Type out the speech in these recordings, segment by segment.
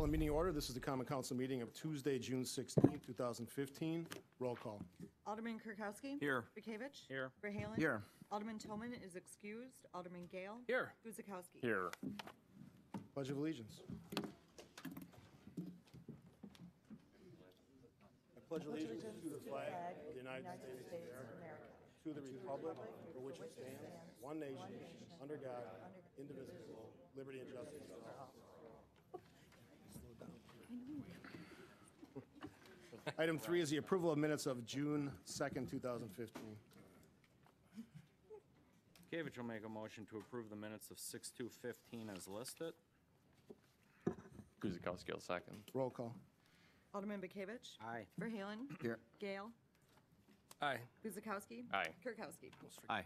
Call the meeting order. This is the Common Council meeting of Tuesday, June 16, 2015. Roll call. Alderman Kirkowski. Here. Bekavich. Here. Verhaelen. Here. Alderman Toman is excused. Alderman Gale. Here. Guzekowski. Here. Pledge of Allegiance. I pledge allegiance to the flag of the United States of America, to the republic for which it stands, one nation, under God, indivisible, liberty and justice for all. Item 3 is the approval of minutes of June 2nd, 2015. Bekavich will make a motion to approve the minutes of 6/2/15 as listed. Guzekowski will second. Roll call. Alderman Bekavich. Aye. Verhaelen. Here. Gale. Aye. Guzekowski. Aye. Kirkowski. Aye.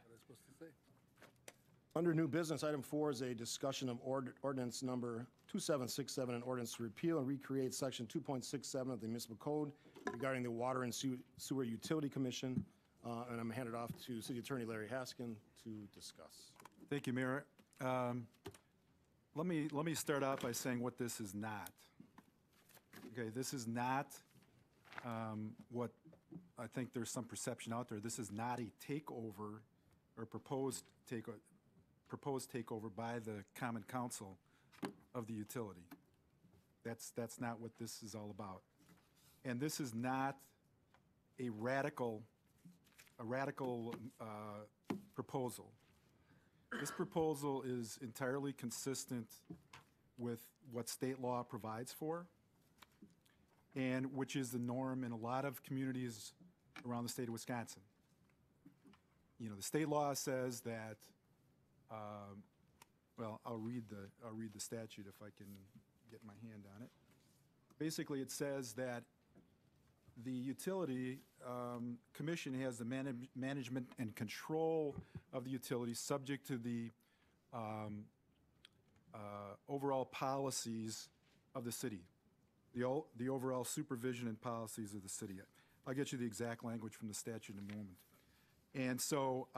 Under new business, item 4 is a discussion of ordinance number 2767, an ordinance to repeal and recreate section 2.67 of the municipal code regarding the Water and Sewer Utility Commission. And I'm handed off to City Attorney Larry Haskin to discuss. Thank you, Mayor. Let me start out by saying what this is not. Okay, this is not what I think there's some perception out there. This is not a takeover or proposed takeover by the Common Council of the utility. That's not what this is all about. And this is not a radical proposal. This proposal is entirely consistent with what state law provides for, and which is the norm in a lot of communities around the state of Wisconsin. You know, the state law says that, well, I'll read the statute if I can get my hand on it. Basically, it says that the utility commission has the management and control of the utility subject to the overall policies of the city, the overall supervision and policies of the city. I'll get you the exact language from the statute in a moment. And so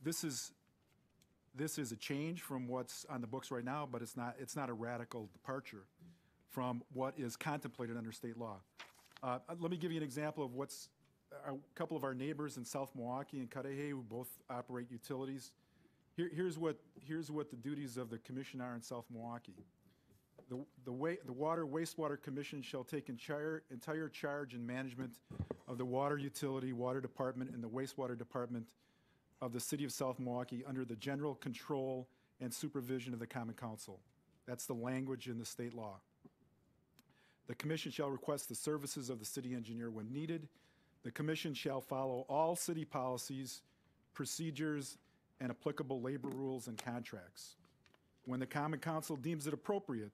this is a change from what's on the books right now, but it's not a radical departure from what is contemplated under state law. Let me give you an example of what's a couple of our neighbors in South Milwaukee and Cudahy, who both operate utilities. Here's what the duties of the commission are in South Milwaukee. The Water Wastewater Commission shall take entire charge and management of the water utility, water department, and the wastewater department of the city of South Milwaukee under the general control and supervision of the Common Council. That's the language in the state law. The commission shall request the services of the city engineer when needed. The commission shall follow all city policies, procedures, and applicable labor rules and contracts. When the Common Council deems it appropriate,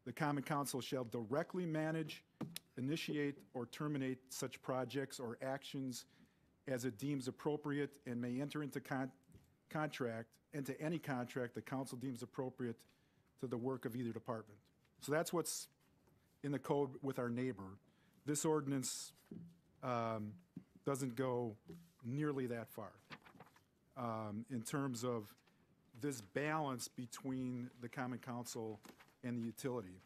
the Common Council shall directly manage, initiate, or terminate such projects or actions as it deems appropriate, and may enter into any contract the council deems appropriate to the work of either department. So that's what's in the code with our neighbor. This ordinance doesn't go nearly that far in terms of this balance between the Common Council and the utility.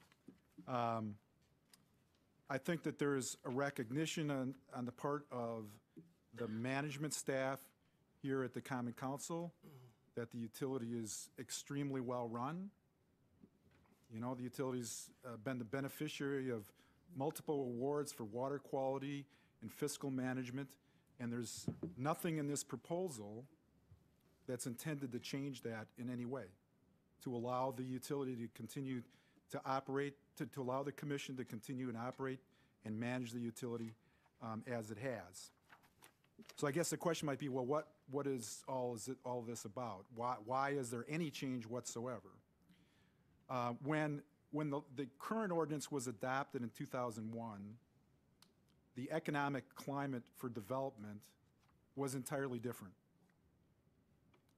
I think that there is a recognition on the part of the management staff here at the Common Council that the utility is extremely well run. You know, the utility's been the beneficiary of multiple awards for water quality and fiscal management, and there's nothing in this proposal that's intended to change that in any way, to allow the utility to continue to operate, to allow the commission to continue and operate and manage the utility as it has. So I guess the question might be, well, what is all this about? Why is there any change whatsoever? When the current ordinance was adopted in 2001, the economic climate for development was entirely different.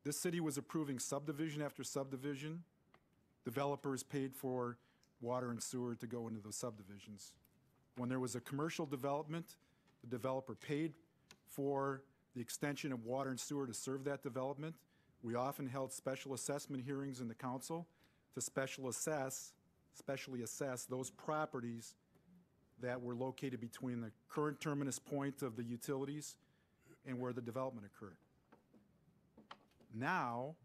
This city was approving subdivision after subdivision. Developers paid for water and sewer to go into those subdivisions. When there was a commercial development, the developer paid for the extension of water and sewer to serve that development. We often held special assessment hearings in the council to special assess specially assess those properties that were located between the current terminus point of the utilities and where the development occurred. Now,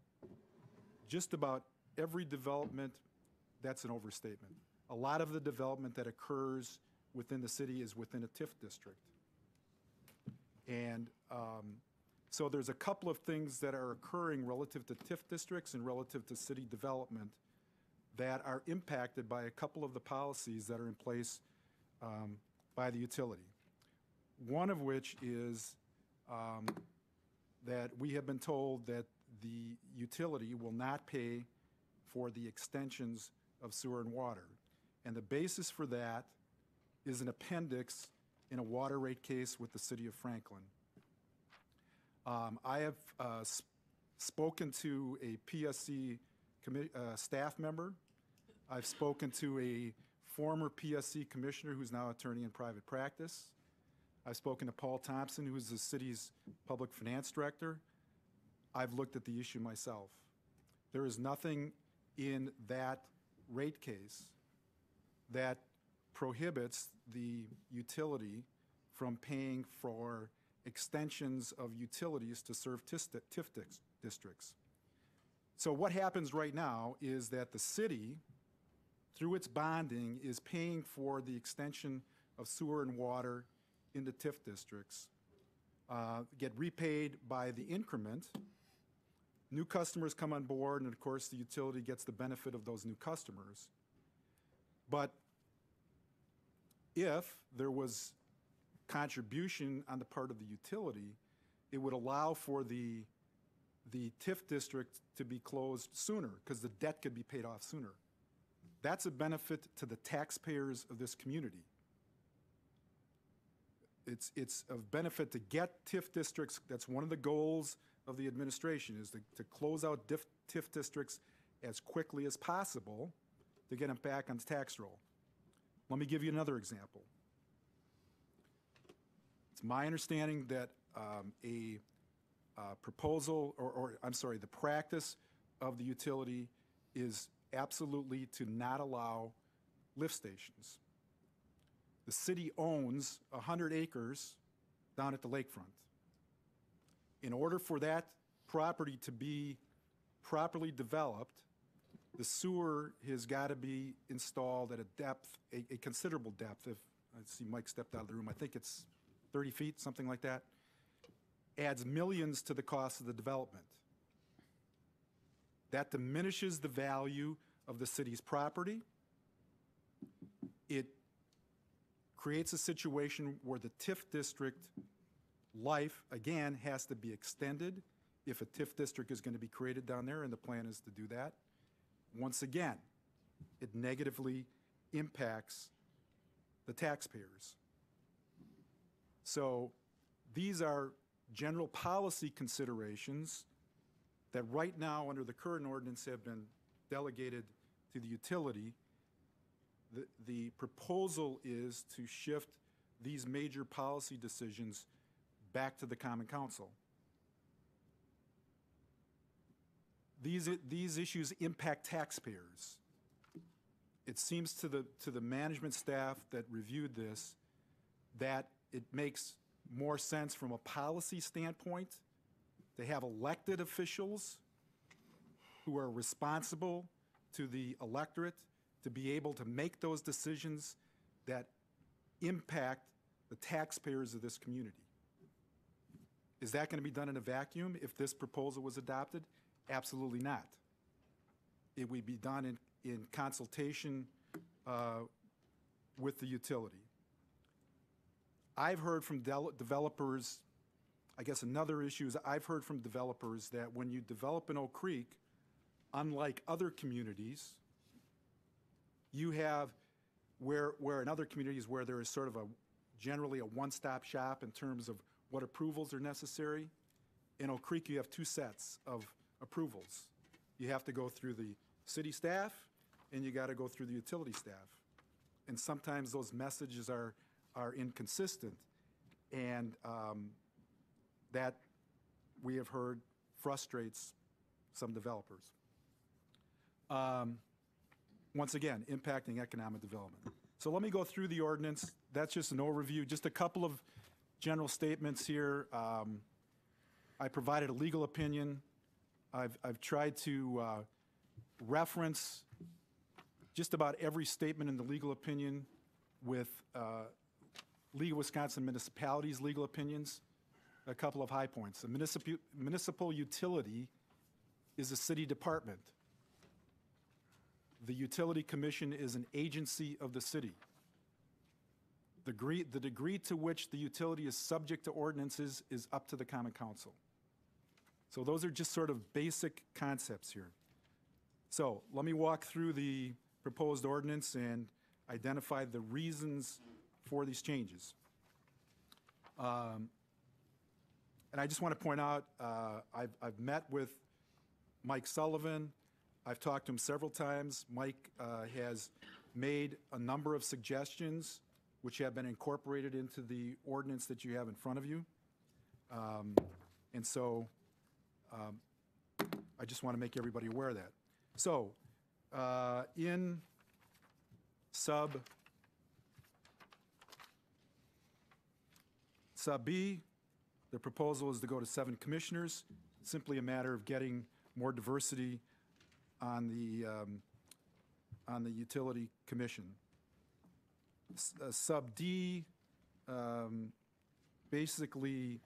just about every development, that's an overstatement. A lot of the development that occurs within the city is within a TIF district. And so there's a couple of things that are occurring relative to TIF districts and relative to city development that are impacted by a couple of the policies that are in place by the utility. One of which is that we have been told that the utility will not pay for the extensions of sewer and water. And the basis for that is an appendix in a water rate case with the city of Franklin. I have spoken to a PSC staff member. I've spoken to a former PSC commissioner who's now attorney in private practice. I've spoken to Paul Thompson, who is the city's public finance director. I've looked at the issue myself. There is nothing in that rate case that prohibits the utility from paying for extensions of utilities to serve TIF districts. So what happens right now is that the city, through its bonding, is paying for the extension of sewer and water into TIF districts, get repaid by the increment. New customers come on board, and of course the utility gets the benefit of those new customers. But if there was contribution on the part of the utility, it would allow for the TIF district to be closed sooner because the debt could be paid off sooner. That's a benefit to the taxpayers of this community. It's of benefit to get TIF districts. That's one of the goals of the administration, is to close out TIF districts as quickly as possible to get them back on the tax roll. Let me give you another example. It's my understanding that a proposal, the practice of the utility is absolutely to not allow lift stations. The city owns 100 acres down at the lakefront. In order for that property to be properly developed, the sewer has got to be installed at a depth, a considerable depth. If I see Mike stepped out of the room, I think it's 30 feet, something like that. Adds millions to the cost of the development. That diminishes the value of the city's property. It creates a situation where the TIF district life, again, has to be extended if a TIF district is going to be created down there, and the plan is to do that. Once again, it negatively impacts the taxpayers. So these are general policy considerations that right now, under the current ordinance, have been delegated to the utility. The proposal is to shift these major policy decisions back to the Common Council. These issues impact taxpayers. It seems to the management staff that reviewed this that it makes more sense from a policy standpoint to have elected officials who are responsible to the electorate to be able to make those decisions that impact the taxpayers of this community. Is that going to be done in a vacuum if this proposal was adopted? Absolutely not. It would be done in consultation with the utility. I've heard from developers, I guess another issue is I've heard from developers that when you develop in Oak Creek, unlike other communities, you have where in other communities where there is sort of generally a one-stop shop in terms of what approvals are necessary. In Oak Creek, you have two sets of approvals. You have to go through the city staff, and you got to go through the utility staff. And sometimes those messages are inconsistent, and that we have heard frustrates some developers. once again, impacting economic development. So let me go through the ordinance. That's just an overview, just a couple of general statements here. I provided a legal opinion. I've tried to reference just about every statement in the legal opinion with League of Wisconsin Municipalities' legal opinions. A couple of high points. The municipal utility is a city department. The Utility Commission is an agency of the city. The degree to which the utility is subject to ordinances is up to the Common Council. So those are just sort of basic concepts here. So let me walk through the proposed ordinance and identify the reasons for these changes. And I just want to point out, I've met with Mike Sullivan. I've talked to him several times. Mike has made a number of suggestions which have been incorporated into the ordinance that you have in front of you. And so I just want to make everybody aware of that. So in sub B, the proposal is to go to 7 commissioners. It's simply a matter of getting more diversity on the utility commission. Sub D, basically,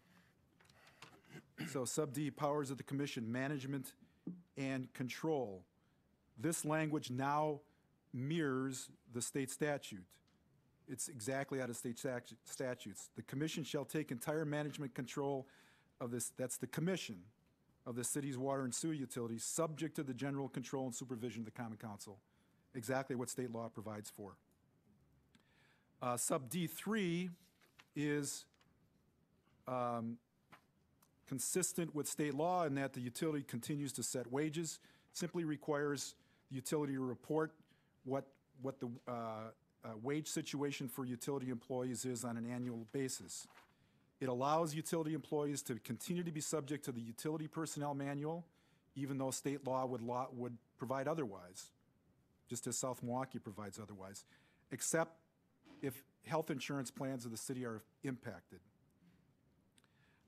so sub D, powers of the commission, management and control. This language now mirrors the state statute. It's exactly out of state statutes. The commission shall take entire management control of this, that's the commission, of the city's water and sewer utilities, subject to the general control and supervision of the Common Council. Exactly what state law provides for. Sub D3 is consistent with state law in that the utility continues to set wages, simply requires the utility to report what the wage situation for utility employees is on an annual basis. It allows utility employees to continue to be subject to the utility personnel manual, even though state law would provide otherwise, just as South Milwaukee provides otherwise, except if health insurance plans of the city are impacted.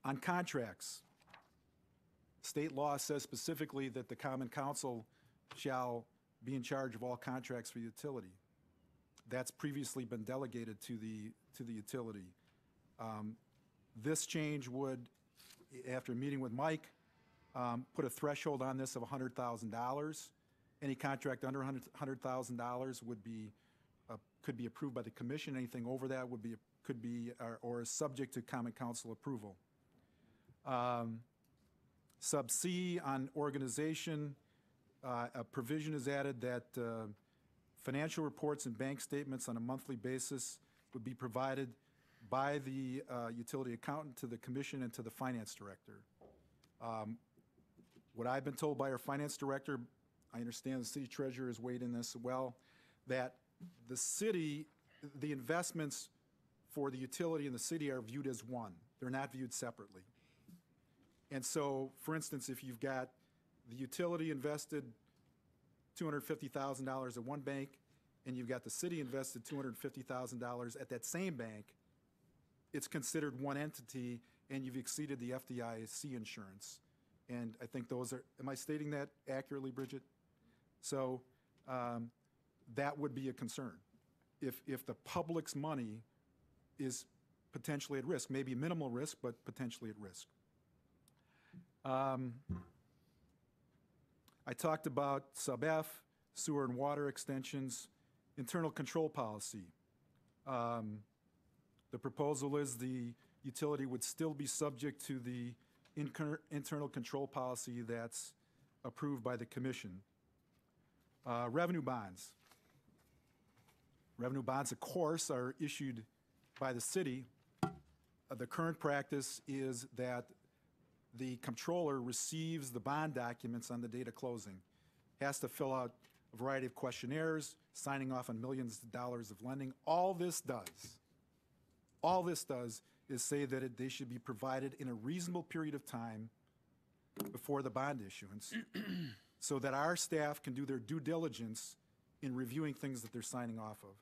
On contracts, state law says specifically that the Common Council shall be in charge of all contracts for utility. That's previously been delegated to the utility. This change would, after meeting with Mike, put a threshold on this of $100,000. Any contract under $100,000 would be could be approved by the commission. Anything over that would be could be or is subject to Common Council approval. Sub C on organization, a provision is added that financial reports and bank statements on a monthly basis would be provided by the utility accountant to the commission and to the finance director. What I've been told by our finance director, I understand the city treasurer has weighed in this as well, that the city, the investments for the utility and the city are viewed as one. They're not viewed separately. And so, for instance, if you've got the utility invested $250,000 at one bank, and you've got the city invested $250,000 at that same bank, it's considered one entity, and you've exceeded the FDIC insurance. And I think those are, am I stating that accurately, Bridget? So that would be a concern. If the public's money is potentially at risk, maybe minimal risk, but potentially at risk. I talked about sub F, sewer and water extensions, internal control policy. The proposal is the utility would still be subject to the internal control policy that's approved by the commission. Revenue bonds. Revenue bonds, of course, are issued by the city. The current practice is that the controller receives the bond documents on the date of closing, has to fill out a variety of questionnaires, signing off on millions of dollars of lending. All this does is say that they should be provided in a reasonable period of time before the bond issuance so that our staff can do their due diligence in reviewing things that they're signing off of.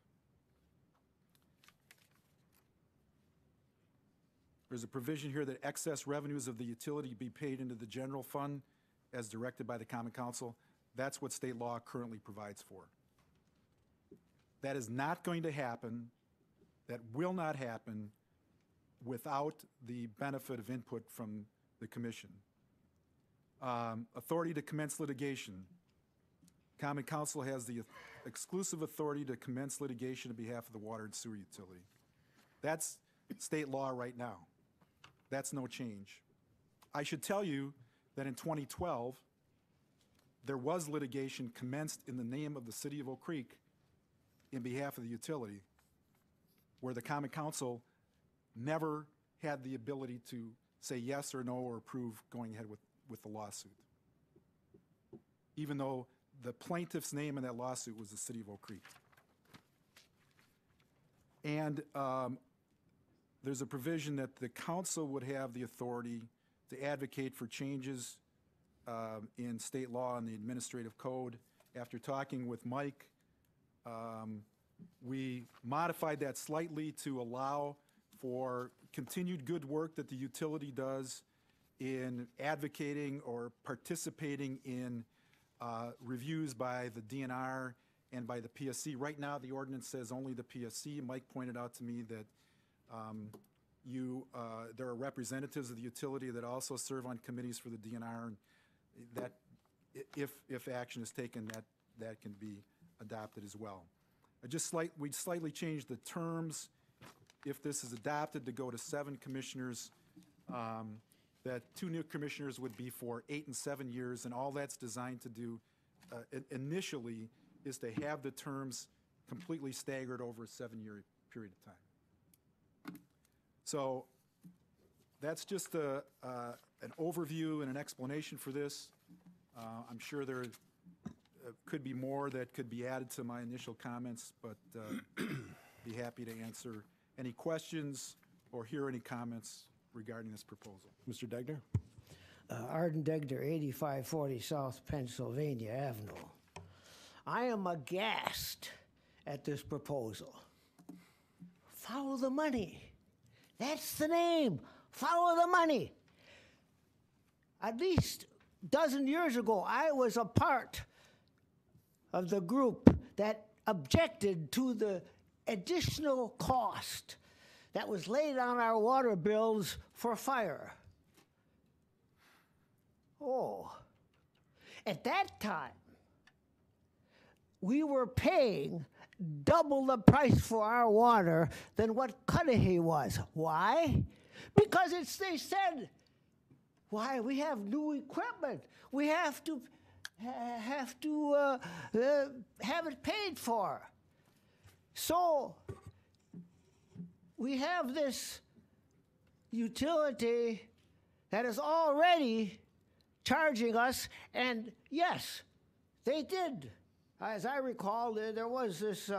There's a provision here that excess revenues of the utility be paid into the general fund as directed by the Common Council. That's what state law currently provides for. That is not going to happen, that will not happen without the benefit of input from the commission. Authority to commence litigation. Common Council has the exclusive authority to commence litigation on behalf of the water and sewer utility. That's state law right now. That's no change. I should tell you that in 2012, there was litigation commenced in the name of the city of Oak Creek in behalf of the utility, where the Common Council never had the ability to say yes or no or approve going ahead with the lawsuit, even though the plaintiff's name in that lawsuit was the city of Oak Creek. And there's a provision that the council would have the authority to advocate for changes in state law and the administrative code. After talking with Mike, we modified that slightly to allow for continued good work that the utility does in advocating or participating in reviews by the DNR and by the PSC. Right now, the ordinance says only the PSC. Mike pointed out to me that there are representatives of the utility that also serve on committees for the DNR, and that if action is taken, that can be adopted as well. We slightly changed the terms, if this is adopted, to go to 7 commissioners. That 2 new commissioners would be for 8 and 7 years, and all that's designed to do initially is to have the terms completely staggered over a 7-year period of time. So that's just an overview and an explanation for this. I'm sure there could be more that could be added to my initial comments, but be happy to answer any questions or hear any comments regarding this proposal. Mr. Degner? Arden Degner, 8540 South Pennsylvania Avenue. I am aghast at this proposal. Follow the money. That's the name. Follow the money. At least a dozen years ago, I was a part of the group that objected to the additional cost that was laid on our water bills for fire. Oh, at that time, we were paying double the price for our water than what Cudahy was. Why? Because they said, why, we have new equipment. We have to have it paid for. So we have this utility that is already charging us, and yes, they did. As I recall, there was this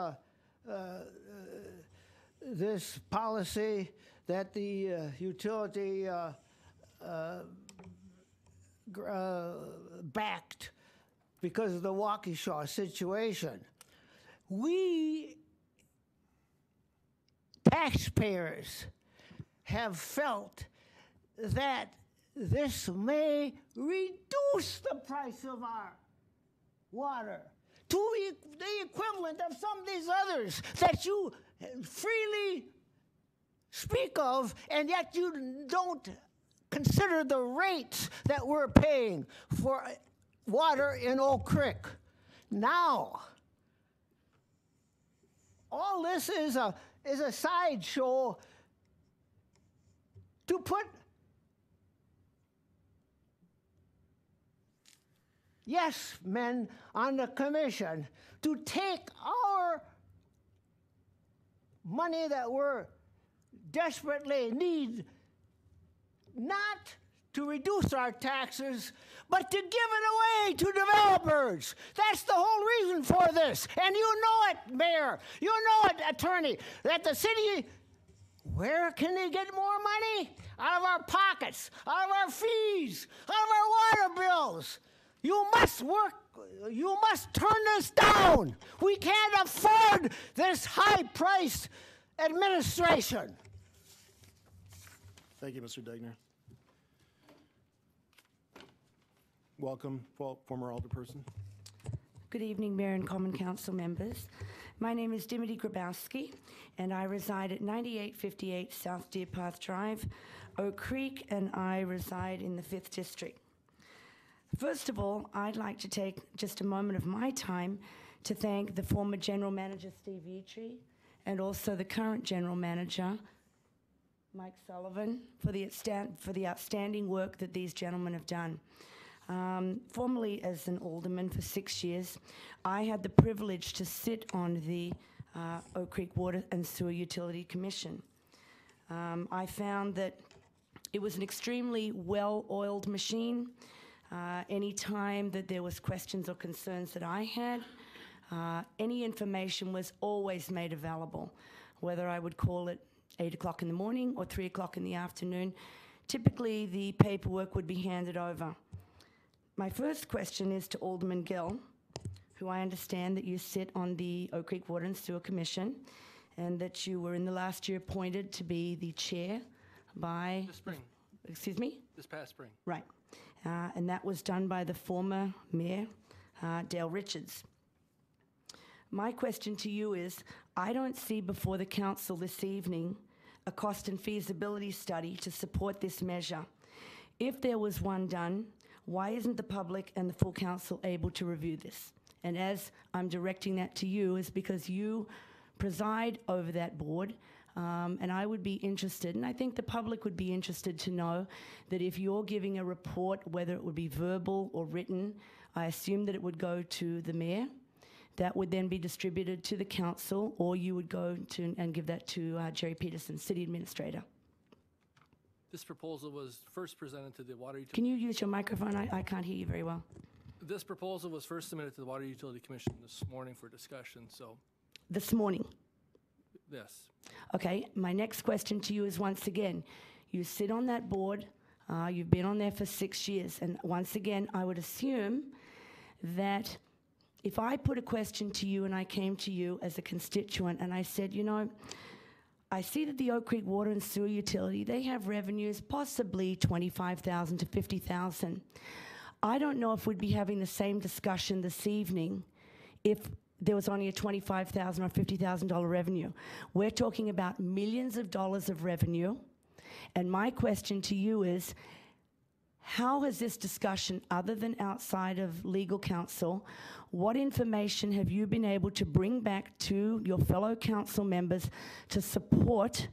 policy that the utility backed because of the Waukesha situation. We taxpayers have felt that this may reduce the price of our water to the equivalent of some of these others that you freely speak of, and yet you don't consider the rates that we're paying for water in Oak Creek. Now, all this is a sideshow to put yes men on the commission to take our money that we're desperately need, not to reduce our taxes, but to give it away to developers. That's the whole reason for this. And you know it, Mayor. You know it, Attorney, that the city, where can they get more money? Out of our pockets, out of our fees, out of our water bills. You must work, you must turn this down. We can't afford this high-priced administration. Thank you, Mr. Degner. Welcome, former alderperson. Good evening, Mayor and Common Council members. My name is Dimity Grabowski, and I reside at 9858 South Deer Path Drive, Oak Creek, and I reside in the 5th District. First of all, I'd like to take just a moment of my time to thank the former General Manager, Steve Yetri, and also the current General Manager, Mike Sullivan, for the outstanding work that these gentlemen have done. Formerly as an alderman for 6 years, I had the privilege to sit on the Oak Creek Water and Sewer Utility Commission. I found that it was an extremely well-oiled machine. Any time that there was questions or concerns that I had, any information was always made available, whether I would call it 8 o'clock in the morning or 3 o'clock in the afternoon. Typically, the paperwork would be handed over. My first question is to Alderman Gill, who I understand that you sit on the Oak Creek Water and Sewer Commission, and that you were in the last year appointed to be the chair by... This spring. Excuse me? This past spring. Right. And that was done by the former mayor, Dale Richards. My question to you is, I don't see before the council this evening a cost and feasibility study to support this measure. If there was one done, why isn't the public and the full council able to review this? And as I'm directing that to you is because you preside over that board, and I would be interested, and I think the public would be interested to know that if you're giving a report, whether it would be verbal or written, I assume that it would go to the mayor. That would then be distributed to the council, or you would go to and give that to Jerry Peterson, city administrator. This proposal was first presented to the Water Utility. Can you use your microphone? I can't hear you very well. This proposal was first submitted to the Water Utility Commission this morning for discussion, so This morning. yes. Okay, my next question to you is once again, you sit on that board, you've been on there for 6 years, and once again, I would assume that if I put a question to you and I came to you as a constituent and I said, you know, I see that the Oak Creek Water and Sewer Utility, they have revenues possibly $25,000 to $50,000. I don't know if we'd be having the same discussion this evening if there was only a $25,000 or $50,000 revenue. We're talking about millions of dollars of revenue. And my question to you is, how has this discussion, other than outside of legal counsel, what information have you been able to bring back to your fellow council members to support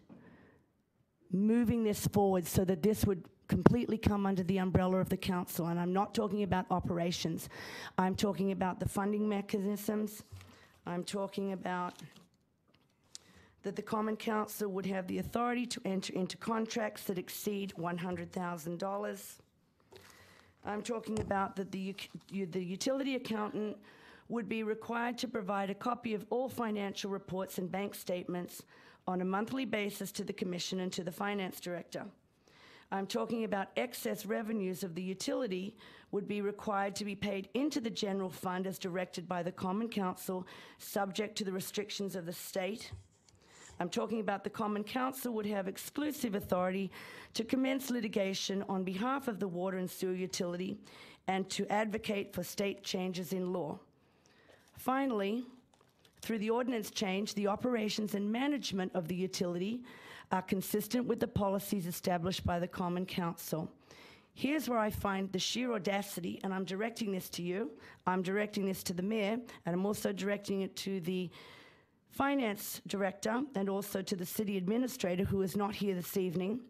moving this forward so that this would completely come under the umbrella of the council? And I'm not talking about operations. I'm talking about the funding mechanisms. I'm talking about that the Common Council would have the authority to enter into contracts that exceed $100,000. I'm talking about that the utility accountant would be required to provide a copy of all financial reports and bank statements on a monthly basis to the Commission and to the Finance Director. I'm talking about excess revenues of the utility would be required to be paid into the general fund as directed by the Common Council, subject to the restrictions of the state. I'm talking about the Common Council would have exclusive authority to commence litigation on behalf of the water and sewer utility and to advocate for state changes in law. Finally, through the ordinance change, the operations and management of the utility are consistent with the policies established by the Common Council. Here's where I find the sheer audacity, and I'm directing this to you, I'm directing this to the mayor, and I'm also directing it to the Finance Director and also to the City Administrator, who is not here this evening.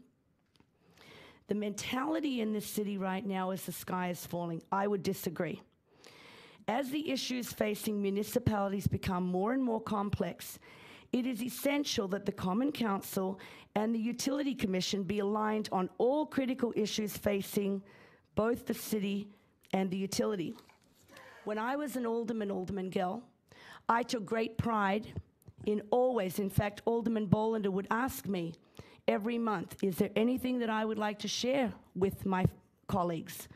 The mentality in this city right now is the sky is falling. I would disagree. As the issues facing municipalities become more and more complex, it is essential that the Common Council and the Utility Commission be aligned on all critical issues facing both the city and the utility. When I was an alderman, Alderman Gill, I took great pride in always, in fact, Alderman Bolander would ask me every month, is there anything that I would like to share with my colleagues?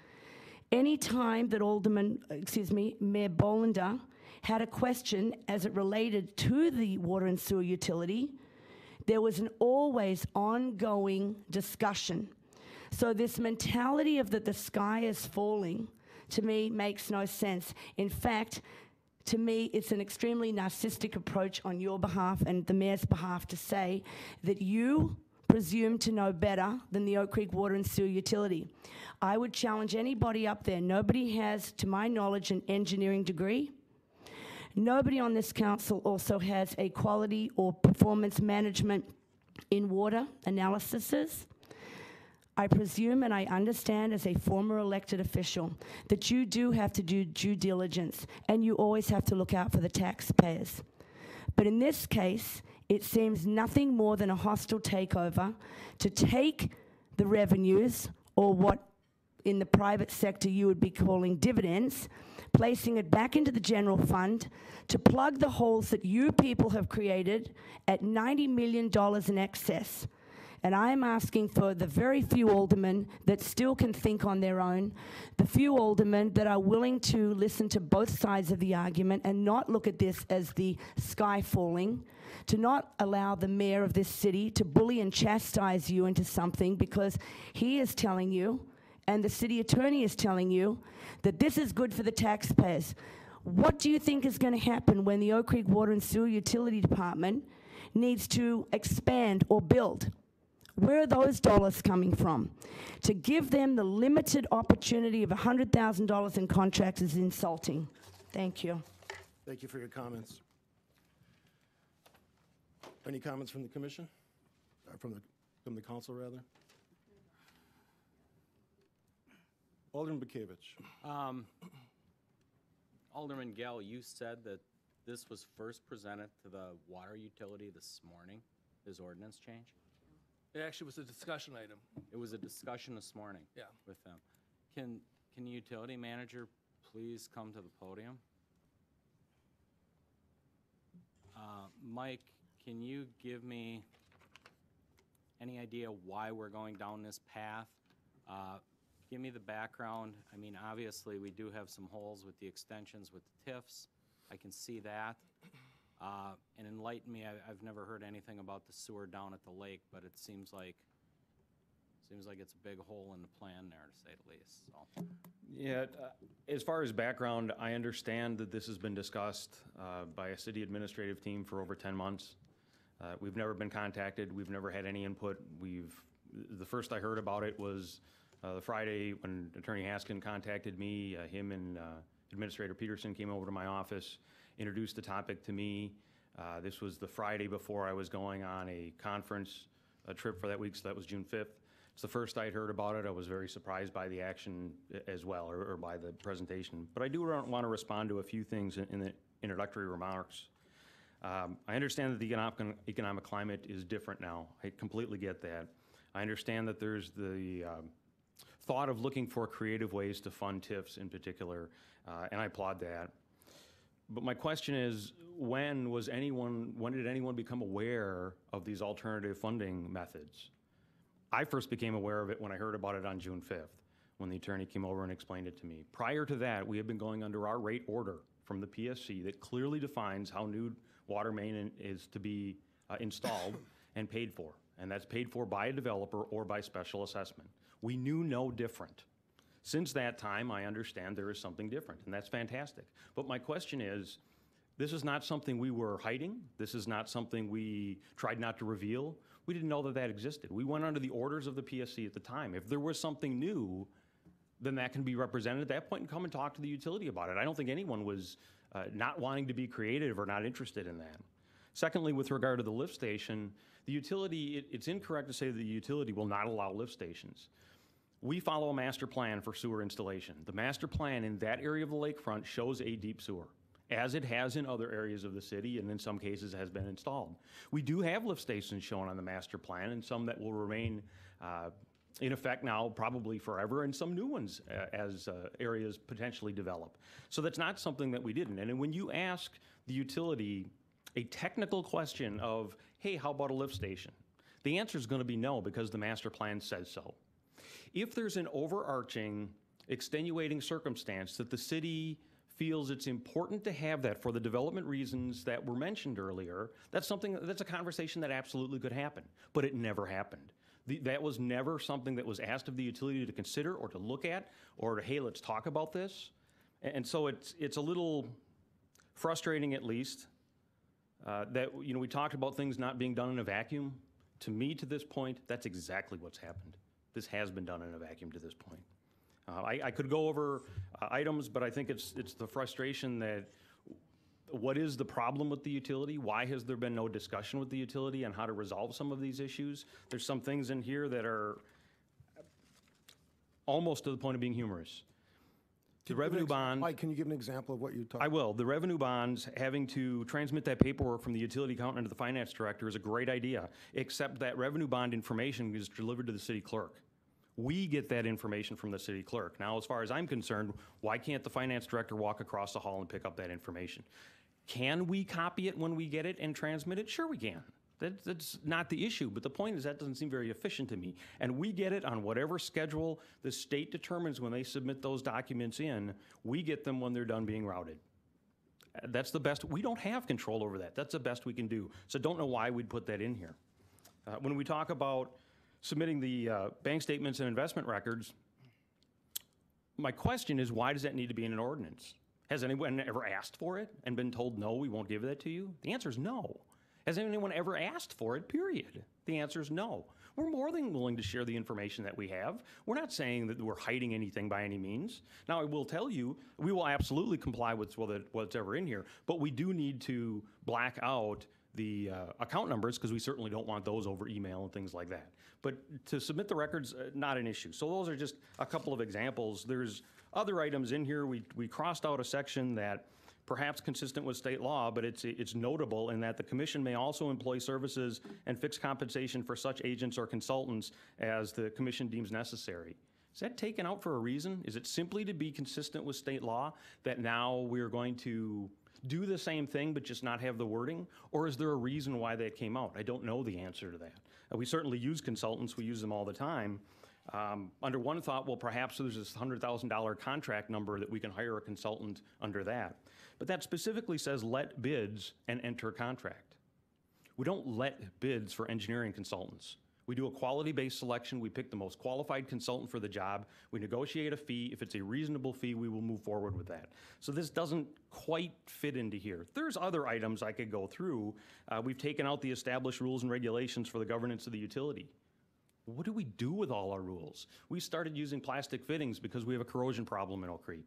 Any time that Mayor Bolender had a question as it related to the water and sewer utility, there was an always ongoing discussion. So this mentality of that the sky is falling, to me, makes no sense. In fact, to me, it's an extremely narcissistic approach on your behalf and the mayor's behalf to say that you presume to know better than the Oak Creek Water and Sewer Utility. I would challenge anybody up there. Nobody has, to my knowledge, an engineering degree. Nobody on this council also has a quality or performance management in water analyses. I presume and I understand as a former elected official that you do have to do due diligence and you always have to look out for the taxpayers. But in this case, it seems nothing more than a hostile takeover to take the revenues, or what in the private sector you would be calling dividends, placing it back into the general fund to plug the holes that you people have created at $90 million in excess. And I am asking for the very few aldermen that still can think on their own, the few aldermen that are willing to listen to both sides of the argument and not look at this as the sky falling, to not allow the mayor of this city to bully and chastise you into something because he is telling you, and the city attorney is telling you, that this is good for the taxpayers. What do you think is going to happen when the Oak Creek Water and Sewer Utility Department needs to expand or build? Where are those dollars coming from? To give them the limited opportunity of $100,000 in contracts is insulting. Thank you. Thank you for your comments. Any comments from the commission? From the council, rather? Alderman Bekavich. Alderman Gale, you said that this was first presented to the water utility this morning, this ordinance change? It actually was a discussion item. It was a discussion this morning. Yeah. With them. Can the utility manager please come to the podium? Mike, can you give me any idea why we're going down this path? Give me the background. I mean, obviously, we do have some holes with the extensions with the TIFs. I can see that. And enlighten me, I've never heard anything about the sewer down at the lake, but it seems like it's a big hole in the plan there, to say the least. So. Yeah, as far as background, I understand that this has been discussed by a city administrative team for over 10 months. We've never been contacted. We've never had any input. The first I heard about it was the Friday when Attorney Haskin contacted me. Him and Administrator Peterson came over to my office, introduced the topic to me. This was the Friday before I was going on a conference trip for that week, so that was June 5th. It's the first I'd heard about it. I was very surprised by the action as well, or by the presentation. But I do want to respond to a few things in the introductory remarks. I understand that the economic climate is different now. I completely get that. I understand that there's the thought of looking for creative ways to fund TIFs in particular, and I applaud that. But my question is, when did anyone become aware of these alternative funding methods? I first became aware of it when I heard about it on June 5th, when the attorney came over and explained it to me. Prior to that, we have been going under our rate order from the PSC that clearly defines how new water main is to be installed and paid for. And that's paid for by a developer or by special assessment. We knew no different. Since that time, I understand there is something different, and that's fantastic. But my question is, this is not something we were hiding. This is not something we tried not to reveal. We didn't know that that existed. We went under the orders of the PSC at the time. If there was something new, then that can be represented at that point and come and talk to the utility about it. I don't think anyone was not wanting to be creative or not interested in that. Secondly, with regard to the lift station, the utility, it's incorrect to say that the utility will not allow lift stations. We follow a master plan for sewer installation. The master plan in that area of the lakefront shows a deep sewer, as it has in other areas of the city, and in some cases has been installed. We do have lift stations shown on the master plan, and some that will remain in effect now probably forever, and some new ones as areas potentially develop. So that's not something that we didn't. And when you ask the utility a technical question of, hey, how about a lift station? The answer is going to be no, because the master plan says so. If there's an overarching extenuating circumstance that the city feels it's important to have that for the development reasons that were mentioned earlier, that's a conversation that absolutely could happen, but it never happened. That was never something that was asked of the utility to consider or to look at or to, hey, let's talk about this. And so it's a little frustrating, at least, that, you know, we talked about things not being done in a vacuum. To me, to this point, that's exactly what's happened. This has been done in a vacuum to this point. I could go over items, but I think it's the frustration that what is the problem with the utility? Why has there been no discussion with the utility on how to resolve some of these issues? There's some things in here that are almost to the point of being humorous. The revenue bond. Mike, can you give an example of what you're talking I will. The revenue bonds, having to transmit that paperwork from the utility accountant to the finance director is a great idea, except that revenue bond information is delivered to the city clerk. We get that information from the city clerk. Now, as far as I'm concerned, why can't the finance director walk across the hall and pick up that information? Can we copy it when we get it and transmit it? Sure we can. That's not the issue, but the point is that doesn't seem very efficient to me. And we get it on whatever schedule the state determines when they submit those documents in. We get them when they're done being routed. That's the best. We don't have control over that. That's the best we can do. So don't know why we'd put that in here. When we talk about submitting the bank statements and investment records, my question is, why does that need to be in an ordinance? Has anyone ever asked for it and been told, no, we won't give that to you? The answer is no. Has anyone ever asked for it, period? The answer is no. We're more than willing to share the information that we have. We're not saying that we're hiding anything by any means. Now, I will tell you, we will absolutely comply with what's ever in here, but we do need to black out the account numbers because we certainly don't want those over email and things like that. But to submit the records, not an issue. So those are just a couple of examples. There's other items in here. We crossed out a section that perhaps consistent with state law, but it's notable in that the commission may also employ services and fixed compensation for such agents or consultants as the commission deems necessary. Is that taken out for a reason? Is it simply to be consistent with state law that now we're going to do the same thing but just not have the wording? Or is there a reason why that came out? I don't know the answer to that. We certainly use consultants. We use them all the time. Under one thought, well, perhaps there's this $100,000 contract number that we can hire a consultant under that. But that specifically says let bids and enter contract. We don't let bids for engineering consultants. We do a quality-based selection. We pick the most qualified consultant for the job. We negotiate a fee. If it's a reasonable fee, we will move forward with that. So this doesn't quite fit into here. There's other items I could go through. We've taken out the established rules and regulations for the governance of the utility. What do we do with all our rules? We started using plastic fittings because we have a corrosion problem in Oak Creek.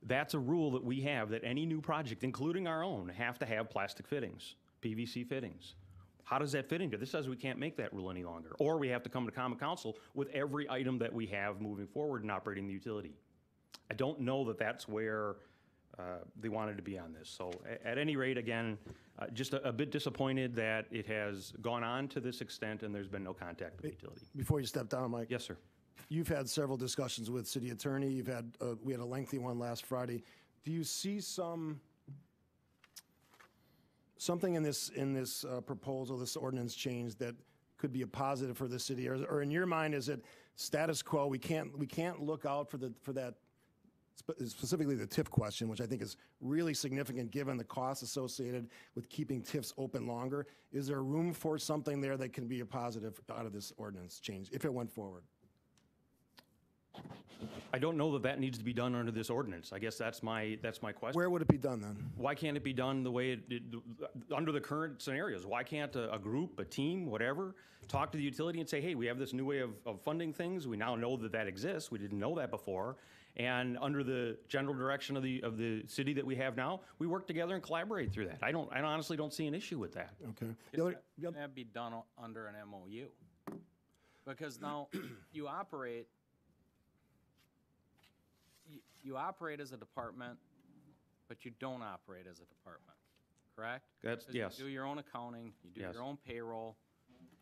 That's a rule that we have, that any new project, including our own, have to have plastic fittings, PVC fittings. How does that fit into? This says we can't make that rule any longer. Or we have to come to Common Council with every item that we have moving forward in operating the utility. I don't know that that's where they wanted to be on this. So at any rate, again, just a bit disappointed that it has gone on to this extent and there's been no contact with the utility. Before you step down, Mike. Yes, sir. You've had several discussions with city attorney. You've had, we had a lengthy one last Friday. Do you see something in this proposal, this ordinance change that could be a positive for the city? Or in your mind, is it status quo? We can't look out for that, specifically the TIF question, which I think is really significant given the costs associated with keeping TIFs open longer. Is there room for something there that can be a positive out of this ordinance change if it went forward? I don't know that needs to be done under this ordinance. I guess that's my question. Where would it be done then? Why can't it be done the way under the current scenarios? Why can't a group, a team, whatever, talk to the utility and say, hey, we have this new way of funding things. We now know that exists. We didn't know that before. And under the general direction of the city that we have now, we work together and collaborate through that. I honestly don't see an issue with that. Okay. Can that be done under an MOU? Because now you operate as a department, but you don't operate as a department, correct? Yes. You do your own accounting, you do Yes. your own payroll.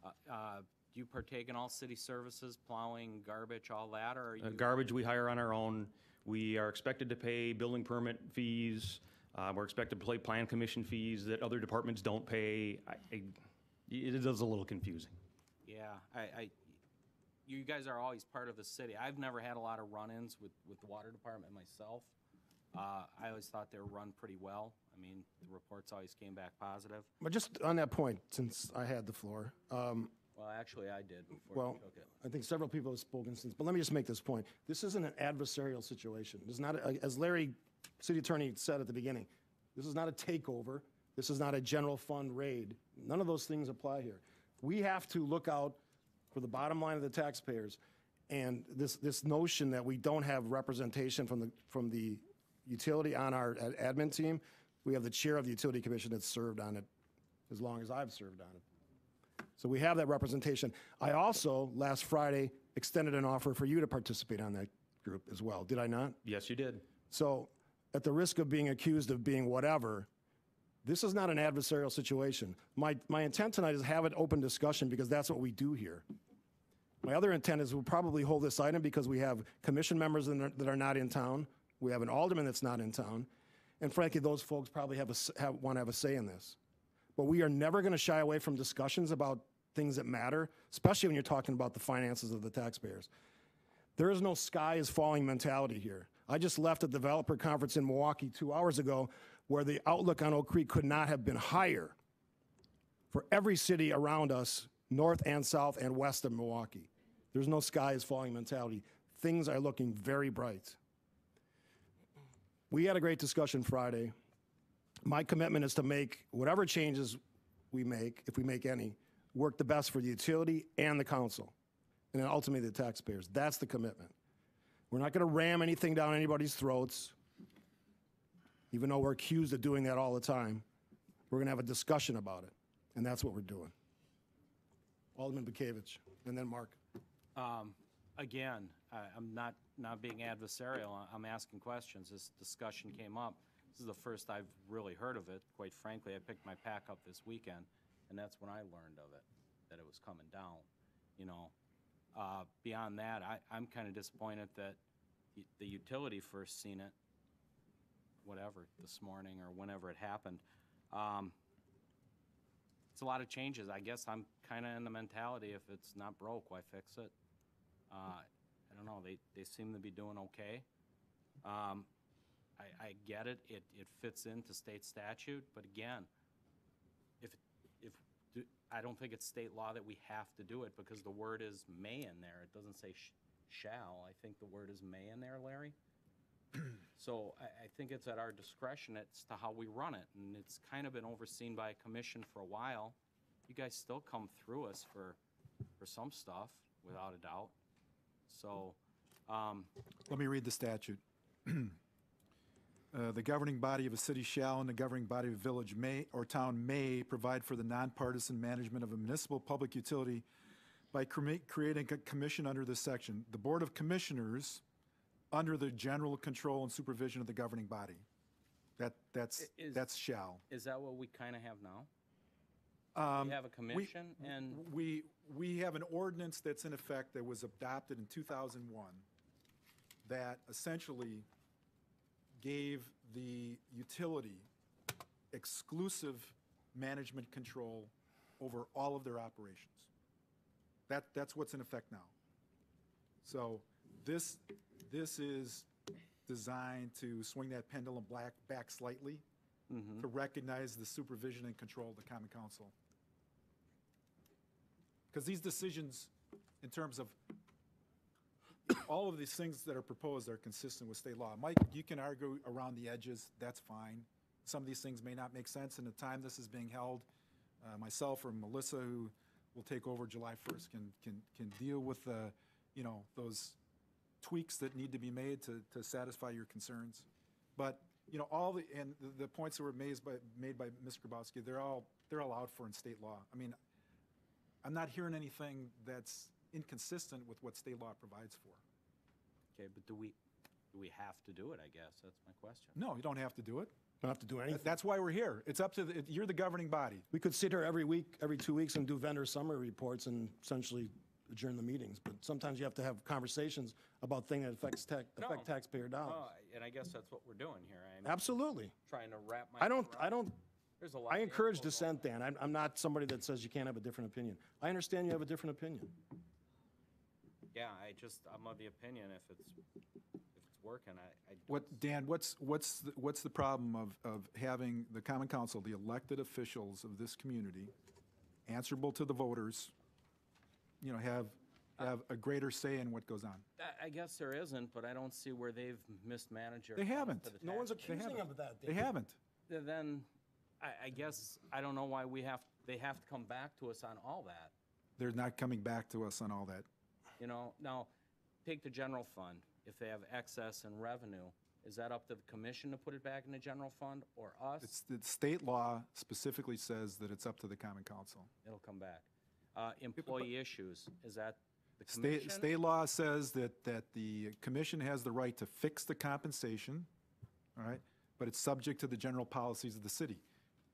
Do you partake in all city services, plowing, garbage, all that, or are you? Garbage we hire on our own. We are expected to pay building permit fees. We're expected to pay plan commission fees that other departments don't pay. It is a little confusing. Yeah, you guys are always part of the city. I've never had a lot of run-ins with the water department myself. I always thought they were run pretty well. I mean, the reports always came back positive. But just on that point, since I had the floor, Well, actually, I did before well, you took it. I think several people have spoken since, but let me just make this point. This isn't an adversarial situation. This is not, as Larry, city attorney, said at the beginning, this is not a takeover. This is not a general fund raid. None of those things apply here. We have to look out for the bottom line of the taxpayers. And this notion that we don't have representation from the utility on our admin team, we have the chair of the utility commission that's served on it as long as I've served on it. So we have that representation. I also, last Friday, extended an offer for you to participate on that group as well, did I not? Yes, you did. So at the risk of being accused of being whatever, this is not an adversarial situation. My intent tonight is have an open discussion because that's what we do here. My other intent is we'll probably hold this item because we have commission members that are not in town. We have an alderman that's not in town. And frankly, those folks probably want to have a say in this. But we are never going to shy away from discussions about things that matter, especially when you're talking about the finances of the taxpayers. There is no sky is falling mentality here. I just left a developer conference in Milwaukee 2 hours ago where the outlook on Oak Creek could not have been higher for every city around us, north and south and west of Milwaukee. There's no sky is falling mentality. Things are looking very bright. We had a great discussion Friday. My commitment is to make whatever changes we make, if we make any, work the best for the utility and the council, and then ultimately the taxpayers. That's the commitment. We're not going to ram anything down anybody's throats, even though we're accused of doing that all the time. We're going to have a discussion about it, and that's what we're doing. Alderman Bekavich, and then Mark. Again, I'm not being adversarial. I'm asking questions. This discussion came up. This is the first I've really heard of it. Quite frankly, I picked my pack up this weekend, and that's when I learned of it, that it was coming down. You know, beyond that, I'm kind of disappointed that the utility first seen it, whatever, this morning or whenever it happened. It's a lot of changes. I guess I'm kind of in the mentality, if it's not broke, why fix it? I don't know. They seem to be doing okay. I get it. It fits into state statute, but again, I don't think it's state law that we have to do it because the word is may in there. It doesn't say shall. I think the word is may in there, Larry. So I think it's at our discretion as to how we run it, and it's kind of been overseen by a commission for a while. You guys still come through us for some stuff, without a doubt. So, Let me read the statute. The governing body of a city shall, and the governing body of a village may, or town may, provide for the nonpartisan management of a municipal public utility by creating a commission under this section. The Board of Commissioners, under the general control and supervision of the governing body. That's shall. is that what we kind of have now? We have a commission, and We have an ordinance that's in effect that was adopted in 2001 that essentially gave the utility exclusive management control over all of their operations. That's what's in effect now. So this is designed to swing that pendulum back slightly to recognize the supervision and control of the Common Council. Because these decisions, in terms of all of these things that are proposed, are consistent with state law. Mike, you can argue around the edges, that's fine. Some of these things may not make sense in the time this is being held. Myself or Melissa, who will take over July 1st, can deal with those tweaks that need to be made to satisfy your concerns. But all the points that were made by Ms. Grabowski, they're all allowed for in state law. I mean, I'm not hearing anything that's inconsistent with what state law provides for. okay, but do we have to do it, I guess? That's my question. No, you don't have to do it. Don't have to do anything. That's why we're here. It's up to you're the governing body. We could sit here every week, every 2 weeks, and do vendor summary reports and essentially adjourn the meetings. But sometimes you have to have conversations about things that affect taxpayer dollars. And I guess that's what we're doing here. I'm Absolutely. trying to wrap my There's a lot I of encourage info dissent, Dan. I'm not somebody that says you can't have a different opinion. I understand you have a different opinion. I'm of the opinion if it's working, I don't What, Dan, what's the problem of having the common council, the elected officials of this community, answerable to the voters, you know, have a greater say in what goes on? I guess there isn't, but I don't see where they've mismanaged. They haven't. No one's They accusing haven't. them of that. They haven't. Then, I guess, I don't know why they have to come back to us on all that. They're not coming back to us on all that. You know, now, take the general fund. If they have excess in revenue, is that up to the commission to put it back in the general fund or us? The state law specifically says that it's up to the common council. It'll come back. Employee issues, is that the commission? State law says that the commission has the right to fix the compensation, all right? But it's subject to the general policies of the city.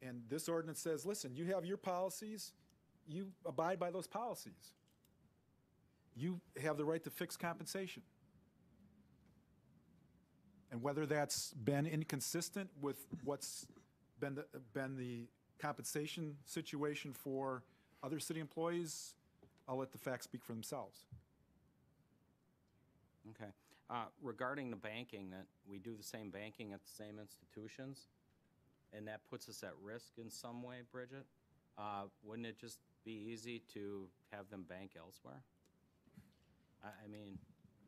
And this ordinance says, listen, you have your policies, you abide by those policies. You have the right to fix compensation. And whether that's been inconsistent with what's been the compensation situation for other city employees, I'll let the facts speak for themselves. Okay. Regarding the banking, that we do the same banking at the same institutions, and that puts us at risk in some way, Bridget, wouldn't it just be easy to have them bank elsewhere? I mean,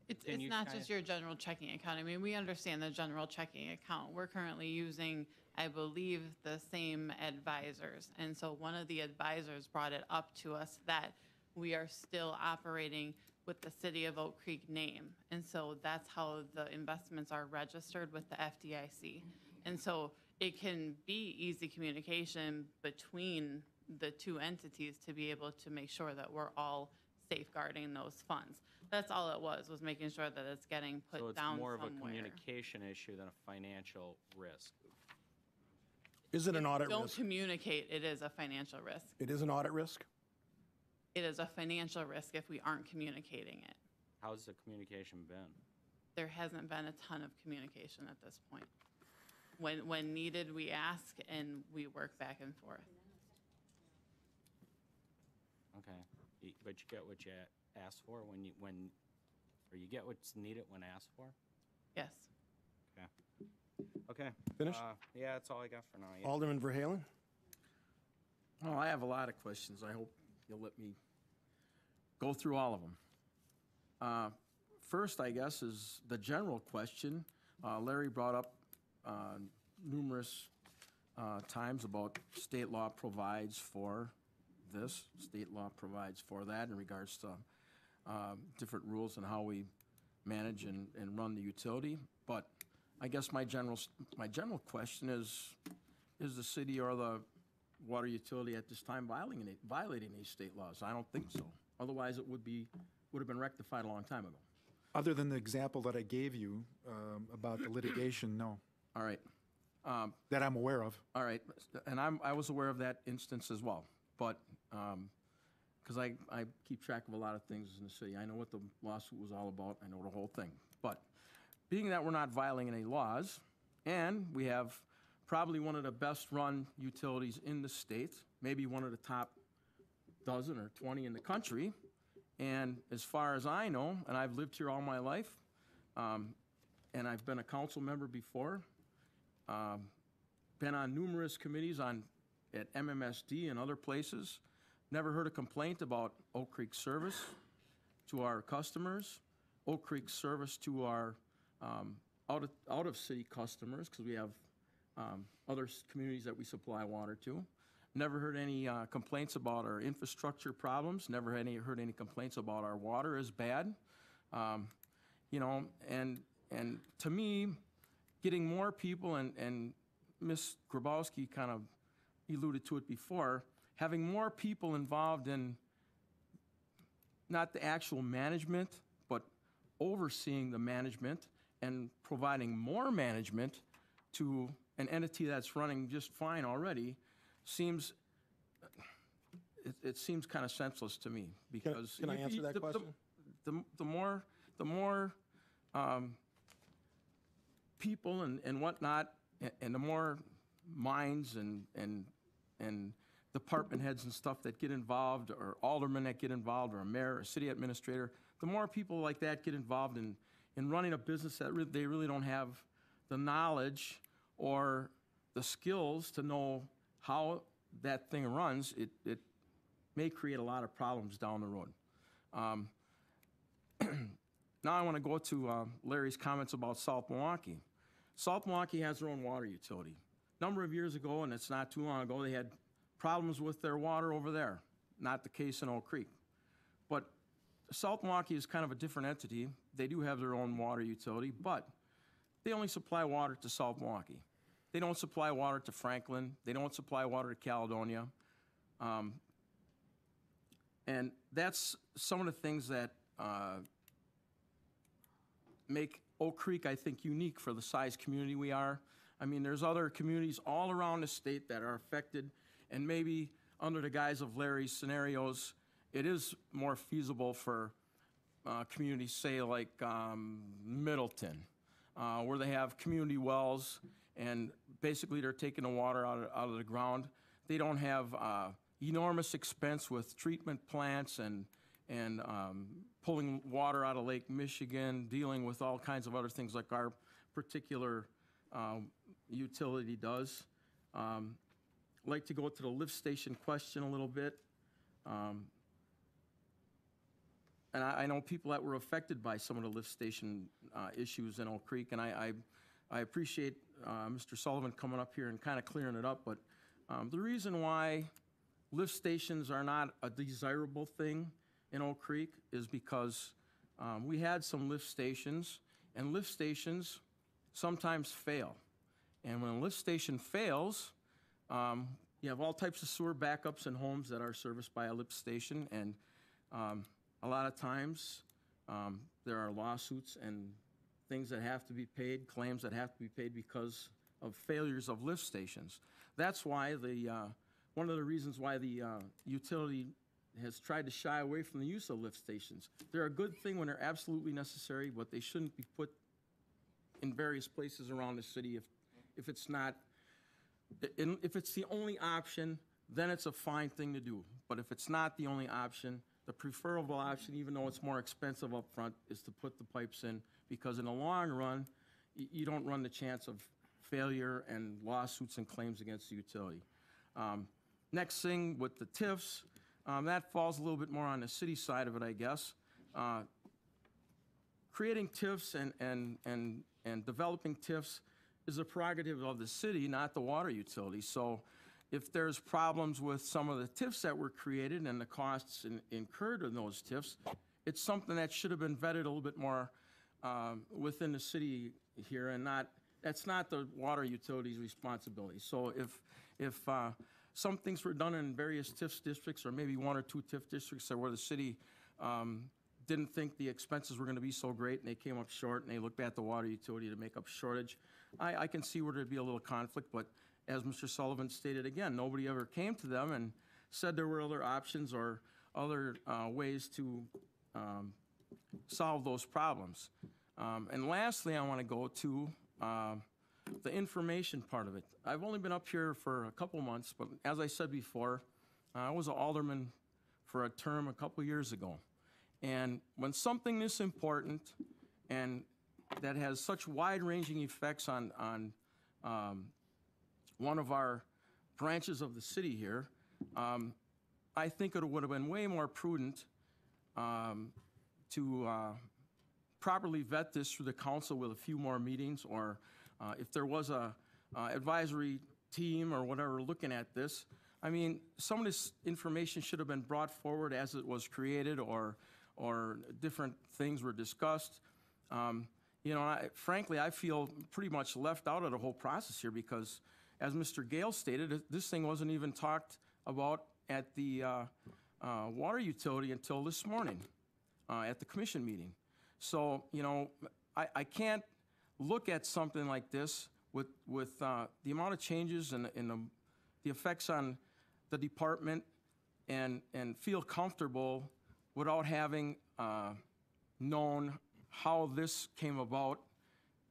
It's can you not kinda- just your general checking account. I mean, we understand the general checking account. We're currently using, I believe, the same advisors. And so one of the advisors brought it up to us that we are still operating with the City of Oak Creek name. And so that's how the investments are registered with the FDIC. And so it can be easy communication between the two entities to be able to make sure that we're all safeguarding those funds. That's all it was making sure that it's getting put so it's down more of a somewhere. communication issue than a financial risk. Is it an audit Don't risk? communicate, it is a financial risk. It is an audit risk? It is a financial risk if we aren't communicating it. How's the communication been? There hasn't been a ton of communication at this point. When needed, we ask and we work back and forth. Okay, but you get what you asked for or you get what's needed when asked for? Yes. Okay. Finished? Yeah, that's all I got for now. Yeah. Alderman Verhaelen? Well, I have a lot of questions. I hope you'll let me go through all of them. First, I guess, is the general question. Larry brought up numerous times about state law provides for this, state law provides for that in regards to different rules and how we manage and run the utility. But I guess my general question is the city or the water utility at this time violating these state laws? I don't think so. Otherwise, it would have been rectified a long time ago. Other than the example that I gave you about the litigation, no, All right. that I'm aware of. All right, and I was aware of that instance as well, but, because I keep track of a lot of things in the city. I know what the lawsuit was all about, I know the whole thing. But being that we're not violating any laws, and we have probably one of the best-run utilities in the state, maybe one of the top dozen or 20 in the country, and as far as I know, and I've lived here all my life, and I've been a council member before, been on numerous committees at MMSD and other places, never heard a complaint about Oak Creek service to our customers, Oak Creek service to our out-of-city customers, because we have other communities that we supply water to. Never heard any complaints about our infrastructure problems, never heard any complaints about our water is bad. You know, and to me, getting more people, and Ms. Grabowski kind of alluded to it before, having more people involved in not the actual management, but overseeing the management and providing more management to an entity that's running just fine already seems, it seems kind of senseless to me, because. Can I answer that question? The more people and whatnot, and the more minds and department heads and stuff that get involved, or aldermen that get involved, or a mayor, or a city administrator, the more people like that get involved in running a business that they really don't have the knowledge or the skills to know how that thing runs, it may create a lot of problems down the road. Now I want to go to Larry's comments about South Milwaukee. South Milwaukee has their own water utility. A number of years ago, and it's not too long ago, they had problems with their water over there. Not the case in Oak Creek. But South Milwaukee is kind of a different entity. They do have their own water utility, but they only supply water to South Milwaukee. They don't supply water to Franklin. They don't supply water to Caledonia. And that's some of the things that make Oak Creek, I think, unique for the size community we are. I mean, there's other communities all around the state that are affected, and maybe under the guise of Larry's scenarios, it is more feasible for communities, say, like Middleton, where they have community wells, and basically they're taking the water out of the ground. They don't have enormous expense with treatment plants and pulling water out of Lake Michigan, dealing with all kinds of other things like our particular utility does. I'd like to go to the lift station question a little bit. And I know people that were affected by some of the lift station issues in Oak Creek, and I appreciate Mr. Sullivan coming up here and kind of clearing it up, but the reason why lift stations are not a desirable thing in Oak Creek is because we had some lift stations, and lift stations sometimes fail. And when a lift station fails, you have all types of sewer backups in homes that are serviced by a lift station, and a lot of times there are lawsuits and things that have to be paid, claims that have to be paid because of failures of lift stations. That's why one of the reasons why the utility has tried to shy away from the use of lift stations. They're a good thing when they're absolutely necessary, but they shouldn't be put in various places around the city if it's not. If it's the only option, then it's a fine thing to do. But if it's not the only option, the preferable option, even though it's more expensive up front, is to put the pipes in, because in the long run, you don't run the chance of failure and lawsuits and claims against the utility. Next thing with the TIFs, that falls a little bit more on the city side of it, I guess. Creating TIFs and developing TIFs is a prerogative of the city, not the water utility. So if there's problems with some of the TIFs that were created and the costs incurred in those TIFs, it's something that should have been vetted a little bit more within the city here, and that's not the water utility's responsibility. So if some things were done in various TIF districts, or maybe one or two TIF districts where the city didn't think the expenses were going to be so great, and they came up short, and they looked at the water utility to make up shortage, I can see where there'd be a little conflict. But as Mr. Sullivan stated again, nobody ever came to them and said there were other options or other ways to solve those problems. And lastly, I want to go to the information part of it. I've only been up here for a couple months, but as I said before, I was an alderman for a term a couple years ago. And when something this important and that has such wide-ranging effects on one of our branches of the city here, I think it would have been way more prudent to properly vet this through the council with a few more meetings, or if there was a advisory team or whatever looking at this. I mean, some of this information should have been brought forward as it was created, or different things were discussed. You know, frankly, I feel pretty much left out of the whole process here, because, as Mr. Gale stated, this thing wasn't even talked about at the water utility until this morning at the commission meeting. So, you know, I can't look at something like this with the amount of changes and the effects on the department and feel comfortable without having known how this came about,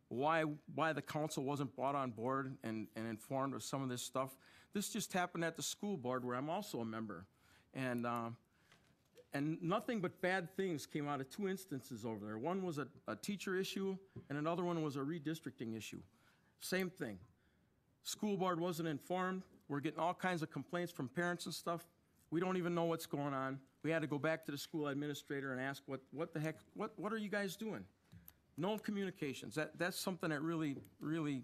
why the council wasn't brought on board and informed of some of this stuff. This just happened at the school board, where I'm also a member. And and nothing but bad things came out of two instances over there. One was a teacher issue, and another one was a redistricting issue. Same thing. School board wasn't informed. We're getting all kinds of complaints from parents and stuff. We don't even know what's going on. We had to go back to the school administrator and ask, what the heck, what are you guys doing? No communications. That's something that really, really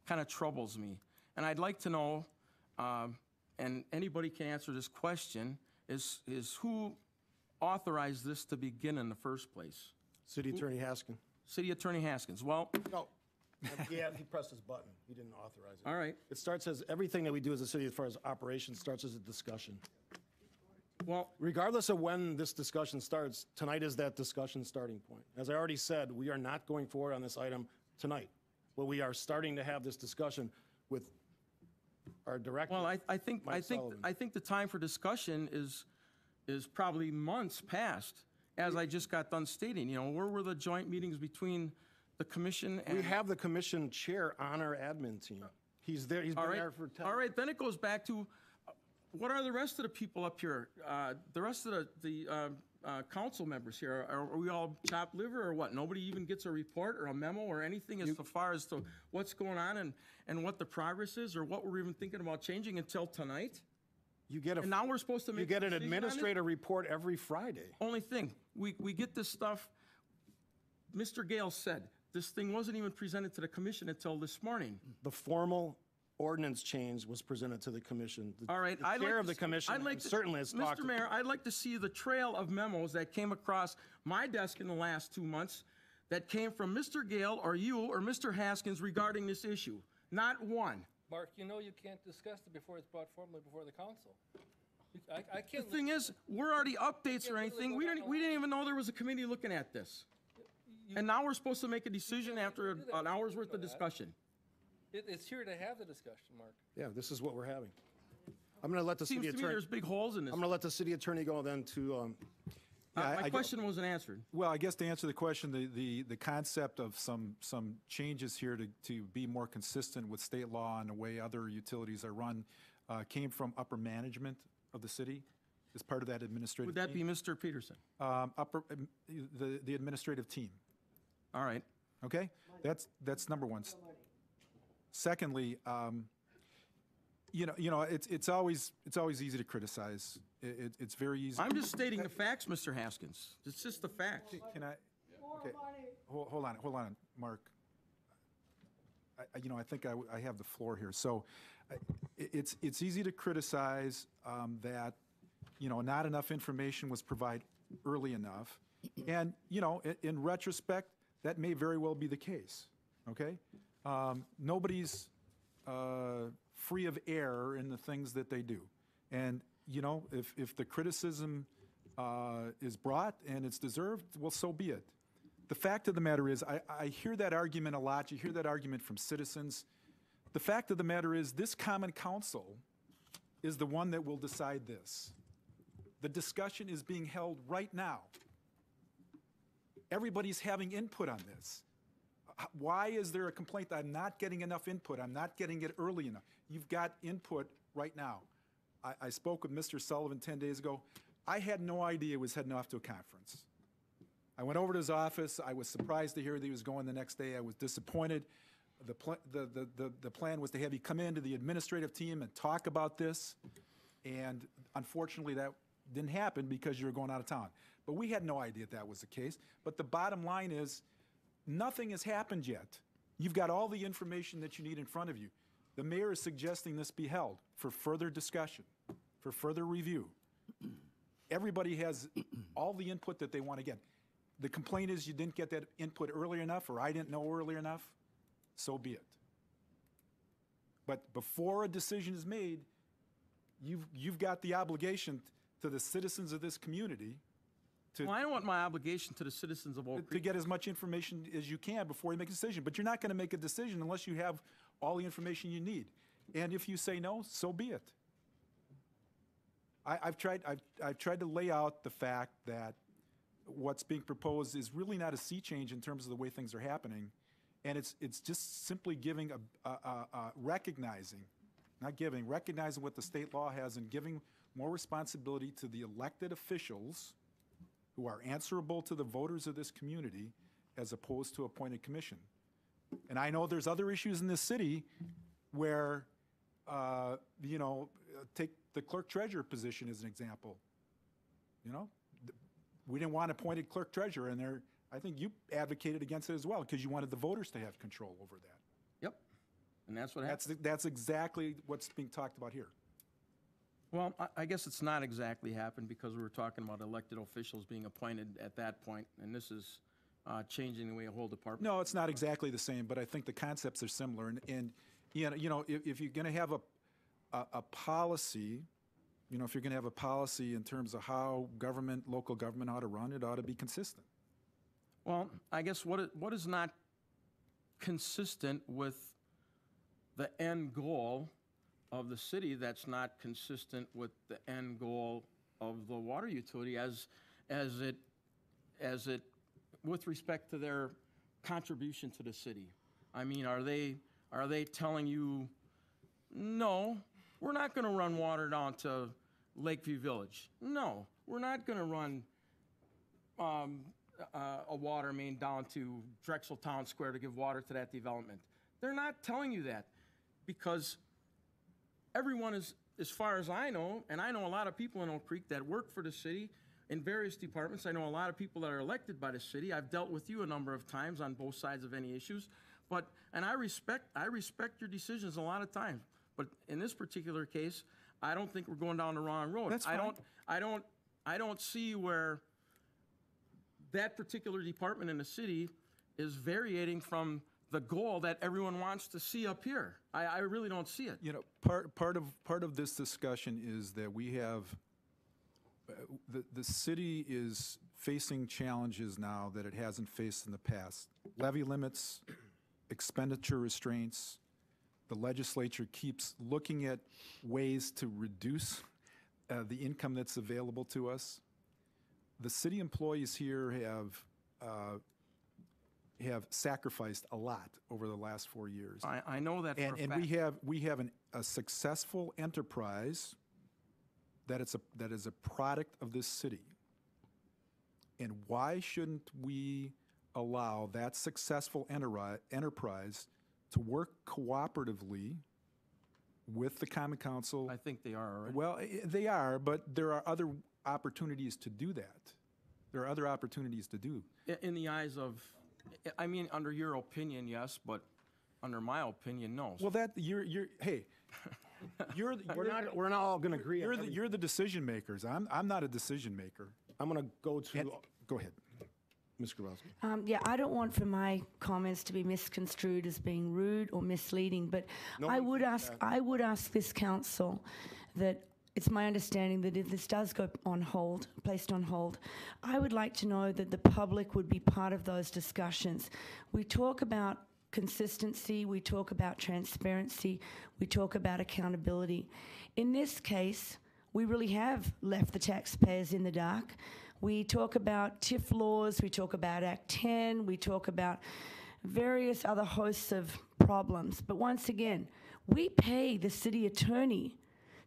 kind of troubles me. And I'd like to know, and anybody can answer this question, is who authorized this to begin in the first place? City Attorney Haskin. City Attorney Haskins. Well, No. Yeah, he pressed his button. He didn't authorize it. all right. It starts as, everything that we do as a city as far as operations starts as a discussion. Well, Regardless of when this discussion starts, tonight is that discussion starting point. As I already said, we are not going forward on this item tonight, but we are starting to have this discussion with our director. well, I think Mike Sullivan. the time for discussion is probably months past, as I just got done stating. You know, where were the joint meetings between the commission and? We have the commission chair on our admin team. He's there, he's been All right, there for 10. all right, then it goes back to, what are the rest of the people up here? The rest of the council members here, are we all chopped liver or what? Nobody even gets a report or a memo or anything as far as to what's going on and what the progress is or what we're even thinking about changing until tonight? You get And now we're supposed to make you get a an decision on it? administrator report every Friday. Only thing, we get this stuff, Mr. Gale said, this thing wasn't even presented to the commission until this morning. The formal ordinance change was presented to the commission. The- All right, The I'd chair like of the to- commission I'd like to- certainly has talked. Mr. Mayor, I'd like to see the trail of memos that came across my desk in the last 2 months that came from Mr. Gale or you or Mr. Haskins regarding this issue. Not one. Mark, you know you can't discuss it before it's brought formally before the council. I The can't. thing is, we're already updates or literally anything. go We down didn't, the we didn't even know there was a committee looking at this. And now we're supposed to make a decision after an hour's worth of discussion. It's here to have the discussion, Mark. Yeah, this is what we're having. I'm going to let the Seems city to me attorney, there's big holes in this. I'm going to let the city attorney go then to, My question wasn't answered. Well, I guess to answer the question, the concept of some changes here to be more consistent with state law and the way other utilities are run came from upper management of the city as part of that administrative Would that be team. Mr. Peterson? The administrative team, All right. okay? That's number one. Secondly, it's always easy to criticize. It's very easy. I'm just stating the facts, Mr. Haskins. It's just the facts. Can I? Okay. Hold on, Mark. I think I have the floor here. So it's easy to criticize that, not enough information was provided early enough. And, in retrospect, that may very well be the case, okay? Nobody's free of error in the things that they do. And, if the criticism is brought and it's deserved, well, so be it. The fact of the matter is, I hear that argument a lot. You hear that argument from citizens. The fact of the matter is, this common council is the one that will decide this. The discussion is being held right now. Everybody's having input on this. Why is there a complaint that I'm not getting enough input? I'm not getting it early enough. You've got input right now. I spoke with Mr. Sullivan 10 days ago. I had no idea he was heading off to a conference. I went over to his office. I was surprised to hear that he was going the next day. I was disappointed. The plan was to have you come into the administrative team and talk about this. And unfortunately, that didn't happen because you were going out of town. But we had no idea that was the case. But the bottom line is, nothing has happened yet. You've got all the information that you need in front of you. The mayor is suggesting this be held for further discussion, for further review. Everybody has all the input that they want to get. The complaint is you didn't get that input early enough, or I didn't know early enough, so be it. But before a decision is made, you've got the obligation to the citizens of this community Well, I want my obligation to the citizens of Oak to Creek. get as much information as you can before you make a decision. But you're not going to make a decision unless you have all the information you need. And if you say no, so be it. I've tried to lay out the fact that what's being proposed is really not a sea change in terms of the way things are happening, and it's just simply giving recognizing what the state law has and giving more responsibility to the elected officials who are answerable to the voters of this community as opposed to appointed commission. And I know there's other issues in this city where, take the clerk treasurer position as an example. We didn't want appointed clerk treasurer, and I think you advocated against it as well because you wanted the voters to have control over that. Yep. And that's what happened. That's exactly what's being talked about here. Well, I guess it's not exactly happened because we were talking about elected officials being appointed at that point, and this is changing the way a whole department. No, it's not exactly the same, but I think the concepts are similar. And if you're going to have a policy, if you're going to have a policy in terms of how local government ought to run, it ought to be consistent. Well, I guess what is not consistent with the end goal of the city that's not consistent with the end goal of the water utility as it with respect to their contribution to the city? I mean, are they telling you, no, we're not going to run water down to Lakeview Village. No, we're not going to run a water main down to Drexel Town Square to give water to that development. They're not telling you that because everyone is, as far as I know, and I know a lot of people in Oak Creek that work for the city in various departments. I know a lot of people that are elected by the city. I've dealt with you a number of times on both sides of any issues, and I respect your decisions a lot of times. But in this particular case, I don't think we're going down the wrong road. That's fine. I don't see where that particular department in the city is variating from the goal that everyone wants to see up here. I really don't see it. Part of this discussion is that we have the city is facing challenges now that it hasn't faced in the past. Levy limits, expenditure restraints. The legislature keeps looking at ways to reduce the income that's available to us. The city employees here have sacrificed a lot over the last 4 years. I know that for a and fact. we have a successful enterprise that is a product of this city. And why shouldn't we allow that successful enterprise to work cooperatively with the Common Council? I think they are already. Well, they are, but there are other opportunities to do that. There are other opportunities to do. In the eyes of, I mean, under your opinion, yes, but under my opinion, no. Well, hey, We're not all going to agree. You're the decision makers. I'm not a decision maker. I'm going to go to. Go ahead. Ms. Grabowski. Yeah, I don't want for my comments to be misconstrued as being rude or misleading, but No I one would thinks ask. that. I would ask this council that it's my understanding that if this does go on hold, placed on hold, I would like to know that the public would be part of those discussions. We talk about consistency, we talk about transparency, we talk about accountability. In this case, we really have left the taxpayers in the dark. We talk about TIF laws, we talk about Act 10, we talk about various other hosts of problems. But once again, we pay the city attorney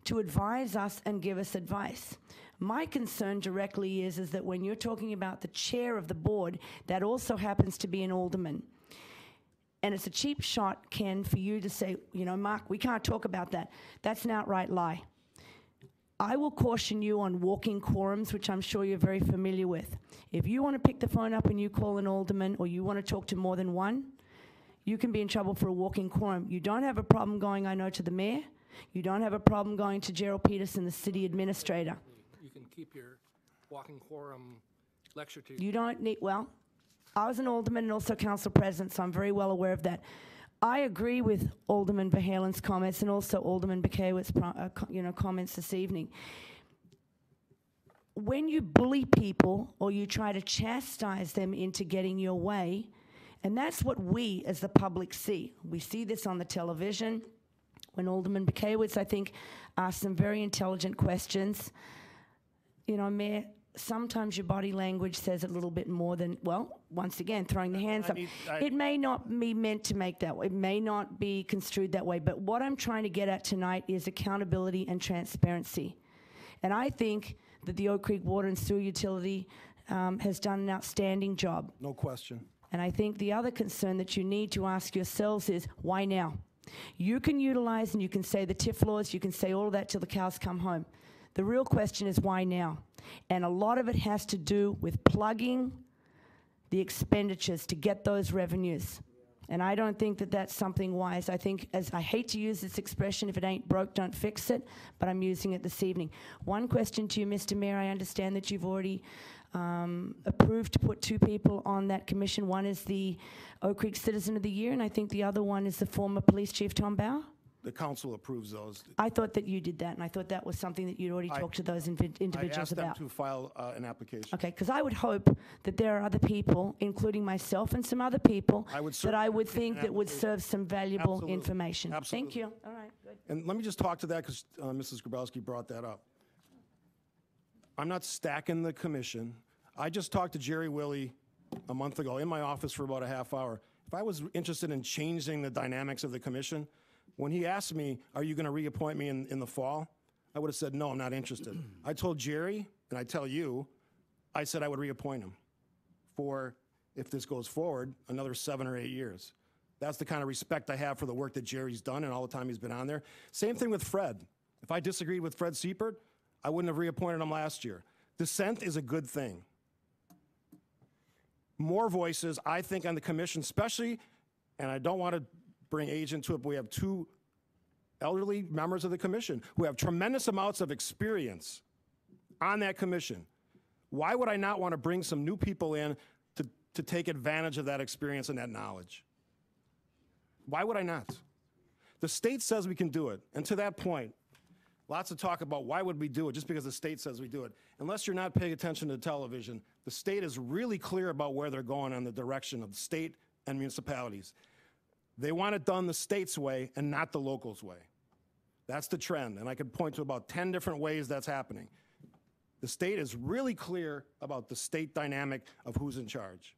to advise us and give us advice. My concern directly is that when you're talking about the chair of the board, that also happens to be an alderman. And it's a cheap shot, Ken, for you to say, Mark, we can't talk about that. That's an outright lie. I will caution you on walking quorums, which I'm sure you're very familiar with. If you want to pick the phone up and you call an alderman or you want to talk to more than one, you can be in trouble for a walking quorum. You don't have a problem going, I know, to the mayor. You don't have a problem going to Gerald Peterson, the city administrator. You can keep your walking quorum lecture to You don't need, well, I was an alderman and also council president, so I'm very well aware of that. I agree with Alderman Verhaalen's comments and also Alderman Bakayewicz's comments this evening. When you bully people or you try to chastise them into getting your way, and that's what we as the public see. We see this on the television when Alderman Bakayewicz, I think, asked some very intelligent questions. Mayor, sometimes your body language says a little bit more than, well, once again, throwing the hands up. It may not be meant to make that way. It may not be construed that way. But what I'm trying to get at tonight is accountability and transparency. And I think that the Oak Creek Water and Sewer Utility has done an outstanding job. No question. And I think the other concern that you need to ask yourselves is, why now? You can utilize and you can say the TIF laws, you can say all of that till the cows come home. The real question is, why now? And a lot of it has to do with plugging the expenditures to get those revenues. And I don't think that that's something wise. I think, as I hate to use this expression, if it ain't broke, don't fix it, but I'm using it this evening. One question to you, Mr. Mayor. I understand that you've already approved to put 2 people on that commission. One is the Oak Creek Citizen of the Year, and I think the other one is the former police chief, Tom Bauer. The council approves those. I thought that you did that, and I thought that was something that you'd already talked to those individuals I asked about. them to file an application. Okay, because I would hope that there are other people, including myself and some other people, I would that I would certainly think that would application. serve some valuable Absolutely. information. Thank Absolutely. you. All right, good. And let me just talk to that because Mrs. Grabowski brought that up. I'm not stacking the commission. I just talked to Jerry Willey a month ago in my office for about a half hour. If I was interested in changing the dynamics of the commission, when he asked me, are you going to reappoint me in the fall? I would have said, no, I'm not interested. I told Jerry, and I tell you, I said I would reappoint him for, if this goes forward, another 7 or 8 years. That's the kind of respect I have for the work that Jerry's done and all the time he's been on there. Same thing with Fred. If I disagreed with Fred Siepert, I wouldn't have reappointed him last year. Dissent is a good thing. More voices, I think, on the commission, especially, and I don't want to bring age into it, but we have 2 elderly members of the commission who have tremendous amounts of experience on that commission. Why would I not want to bring some new people in to take advantage of that experience and that knowledge? Why would I not? The state says we can do it, and to that point, lots of talk about why would we do it just because the state says we do it. Unless you're not paying attention to television, the state is really clear about where they're going on the direction of the state and municipalities. They want it done the state's way and not the locals' way. That's the trend, and I could point to about 10 different ways that's happening. The state is really clear about the state dynamic of who's in charge.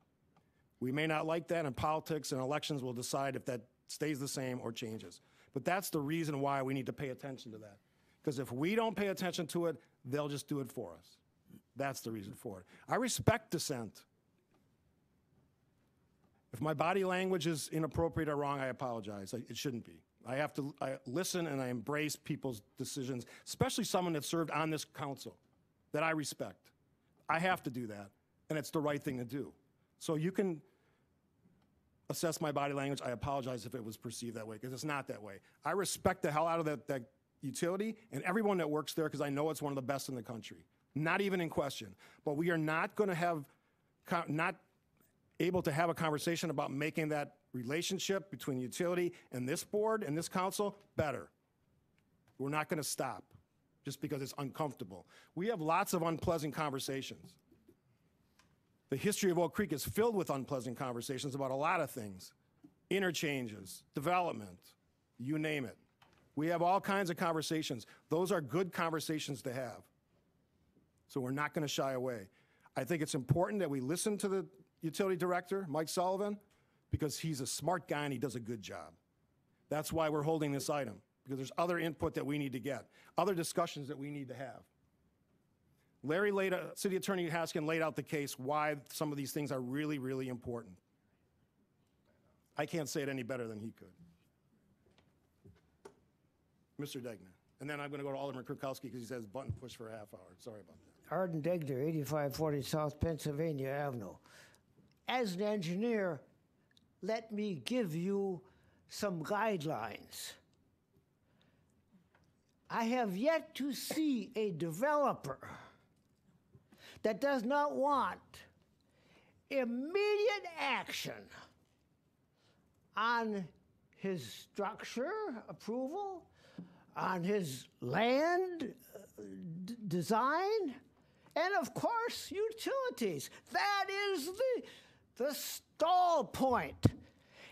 We may not like that, and politics and elections will decide if that stays the same or changes. But that's the reason why we need to pay attention to that. Because if we don't pay attention to it, they'll just do it for us. That's the reason for it. I respect dissent. If my body language is inappropriate or wrong, I apologize. It shouldn't be. I listen and I embrace people's decisions, especially someone that served on this council that I respect. I have to do that, and it's the right thing to do. So you can assess my body language. I apologize if it was perceived that way, because it's not that way. I respect the hell out of that utility and everyone that works there, because I know it's one of the best in the country. Not even in question. But we are not going to have, not able to have a conversation about making that relationship between the utility and this board and this council better. We're not going to stop just because it's uncomfortable. We have lots of unpleasant conversations. The history of Oak Creek is filled with unpleasant conversations about a lot of things. Interchanges, development, you name it. We have all kinds of conversations. Those are good conversations to have. So we're not going to shy away. I think it's important that we listen to the utility director, Mike Sullivan, because he's a smart guy and he does a good job. That's why we're holding this item, because there's other input that we need to get, other discussions that we need to have. City Attorney Haskin laid out the case why some of these things are really, really important. I can't say it any better than he could. Mr. Degner. And then I'm going to go to Alderman Kurkowski because he says button push for a half hour. Sorry about that. Arden Degner, 8540 South Pennsylvania Avenue. As an engineer, let me give you some guidelines. I have yet to see a developer that does not want immediate action on his structure approval, on his land design, and of course, utilities. That is the stall point.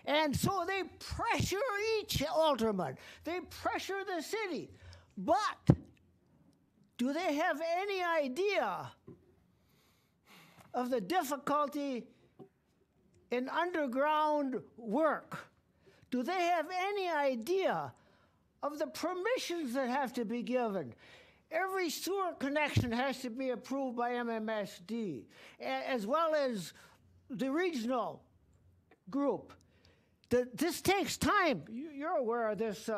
And so they pressure each alderman. They pressure the city. But do they have any idea of the difficulty in underground work? Do they have any idea of the permissions that have to be given? every sewer connection has to be approved by MMSD, as well as the regional group. This takes time. You're aware of this,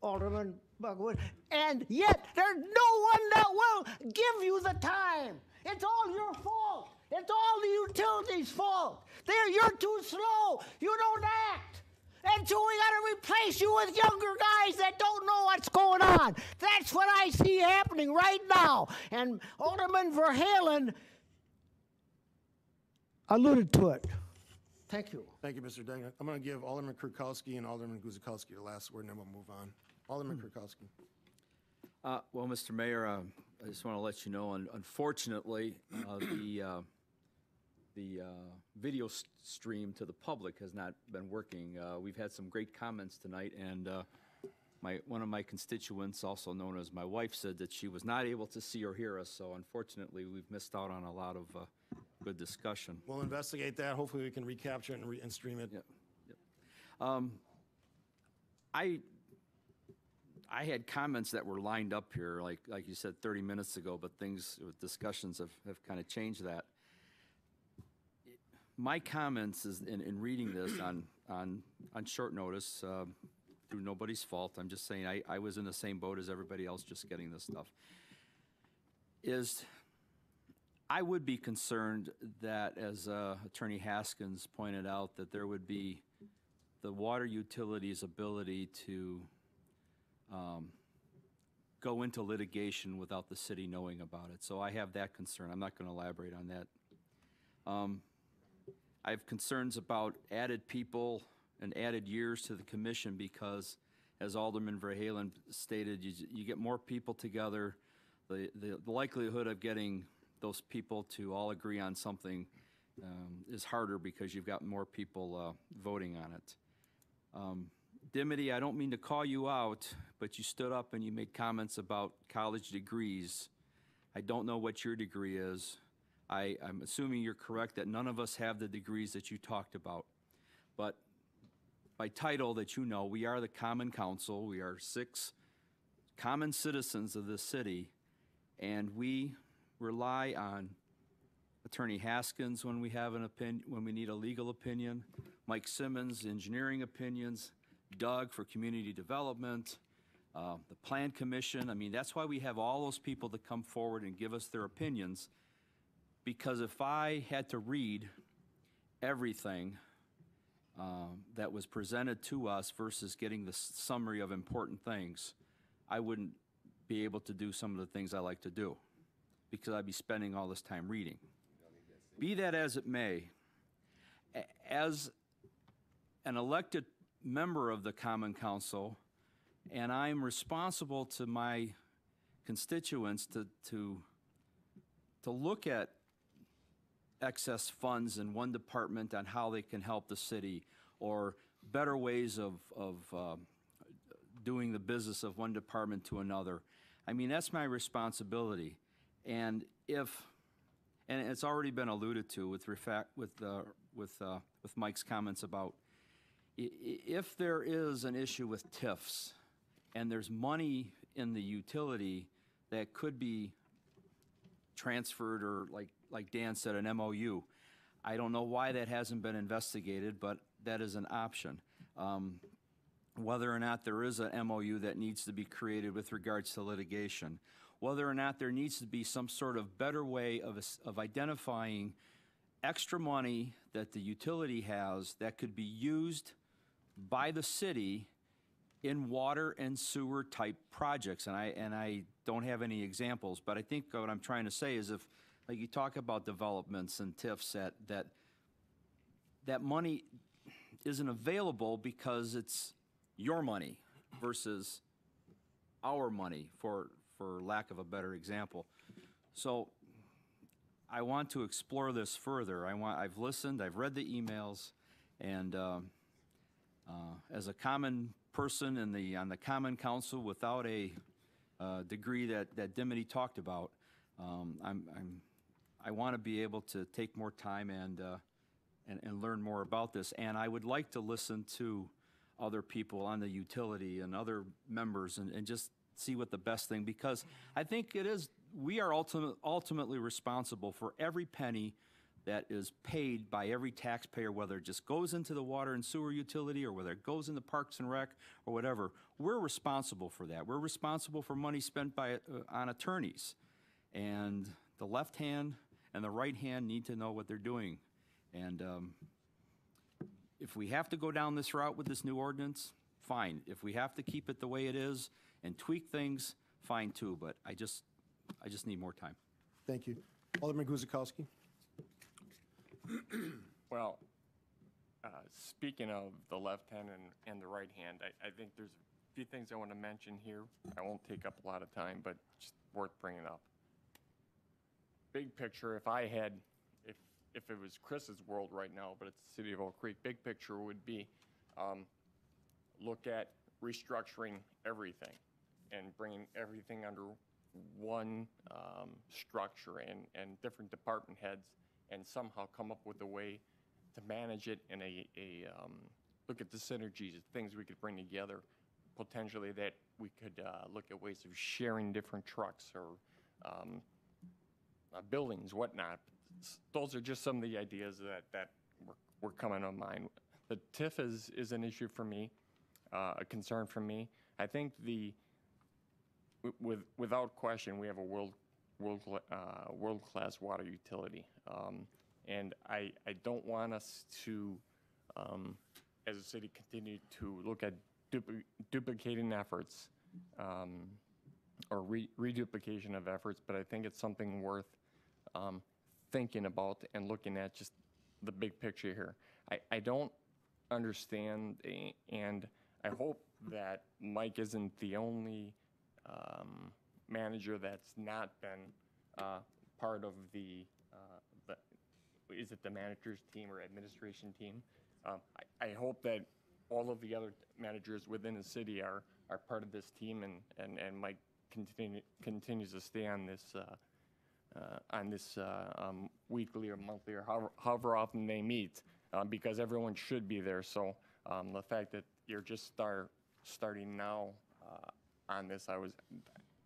Alderman Bugwood, and yet there's no one that will give you the time. It's all your fault. It's all the utilities' fault. You're too slow. You don't act. And so we got to replace you with younger guys that don't know what's going on. That's what I see happening right now. And Alderman Verhalen alluded to it. Thank you. Thank you, Mr. Degner. I'm going to give Alderman Kirkowski and Alderman Guzikowski the last word, and then we'll move on. Alderman Kirkowski. Well, Mr. Mayor, I just want to let you know, unfortunately, the video stream to the public has not been working. We've had some great comments tonight, and one of my constituents, also known as my wife, said that she was not able to see or hear us, so unfortunately, we've missed out on a lot of good discussion. We'll investigate that. Hopefully, we can recapture it and stream it. Yep. I had comments that were lined up here, like you said 30 minutes ago, but discussions have kind of changed that. My comments is in reading this on short notice, through nobody's fault, I'm just saying I was in the same boat as everybody else just getting this stuff, is I would be concerned that, as Attorney Haskins pointed out, that there would be the water utility's ability to go into litigation without the city knowing about it. So I have that concern. I'm not going to elaborate on that. I have concerns about added people and added years to the commission because, as Alderman Verhalen stated, you get more people together, the likelihood of getting those people to all agree on something is harder because you've got more people voting on it. Dimity, I don't mean to call you out, but you stood up and you made comments about college degrees. I don't know what your degree is. I'm assuming you're correct that none of us have the degrees that you talked about. But by title that you know, we are the Common Council. We are 6 common citizens of this city, and we rely on Attorney Haskins when we have an opinion, when we need a legal opinion, Mike Simmons, engineering opinions, Doug for community development, the Plan Commission. I mean, that's why we have all those people to come forward and give us their opinions, because if I had to read everything that was presented to us versus getting the summary of important things, I wouldn't be able to do some of the things I like to do because I'd be spending all this time reading. Be that as it may, as an elected member of the Common Council, and I'm responsible to my constituents to look at excess funds in one department on how they can help the city, or better ways of doing the business of one department to another. I mean, that's my responsibility. And it's already been alluded to with Mike's comments about if there is an issue with TIFs and there's money in the utility that could be transferred, or like Dan said, an MOU. I don't know why that hasn't been investigated, but that is an option. Whether or not there is an MOU that needs to be created with regards to litigation, whether or not there needs to be some sort of better way of identifying extra money that the utility has that could be used by the city in water and sewer type projects. And I don't have any examples, but I think what I'm trying to say is, if like you talk about developments and TIFs, that money isn't available because it's your money versus our money, for lack of a better example. So I want to explore this further. I've listened, I've read the emails, and as a common person on the Common Council without a degree that Dimity talked about, I want to be able to take more time and learn more about this. And I would like to listen to other people on the utility and other members and just see what the best thing, because I think it is, we are ultimately responsible for every penny that is paid by every taxpayer, whether it just goes into the water and sewer utility or whether it goes into Parks and Rec or whatever. We're responsible for that. We're responsible for money spent by, on attorneys. And the left hand and the right hand need to know what they're doing. And if we have to go down this route with this new ordinance, fine. If we have to keep it the way it is and tweak things, fine too. But I just need more time. Thank you. Alderman Guzikowski. Well, speaking of the left hand and the right hand, I think there's a few things I want to mention here. I won't take up a lot of time, but just worth bringing up. Big picture, if it was Chris's world right now, but it's the city of Oak Creek, big picture would be look at restructuring everything and bringing everything under one structure and different department heads, and somehow come up with a way to manage it in look at the synergies, things we could bring together, potentially that we could look at ways of sharing different trucks or buildings, whatnot. Those are just some of the ideas that were coming to mind. The TIF is an issue for me, a concern for me. I think without question, we have a world-class water utility. And I don't want us to, as a city, continue to look at duplicating efforts or reduplication of efforts, but I think it's something worth thinking about and looking at just the big picture here. I don't understand, and I hope that Mike isn't the only manager that's not been part of is it the manager's team or administration team? I hope that all of the other managers within the city are part of this team, and Mike continues to stay on this weekly or monthly or however often they meet, because everyone should be there. So the fact that you're just starting now on this,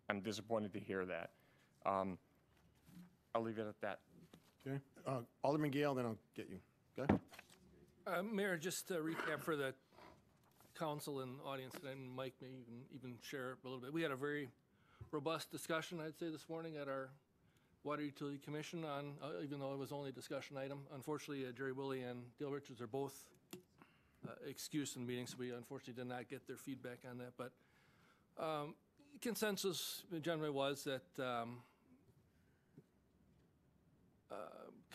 I'm disappointed to hear that. I'll leave it at that. Okay. Alderman Gale, then I'll get you. Okay. Mayor, just to recap for the council and audience, and Mike may even share a little bit. We had a very robust discussion, I'd say, this morning at our Water Utility Commission on, even though it was only a discussion item. Unfortunately, Jerry Woolley and Dale Richards are both excused in the meeting, so we unfortunately did not get their feedback on that. But consensus generally was that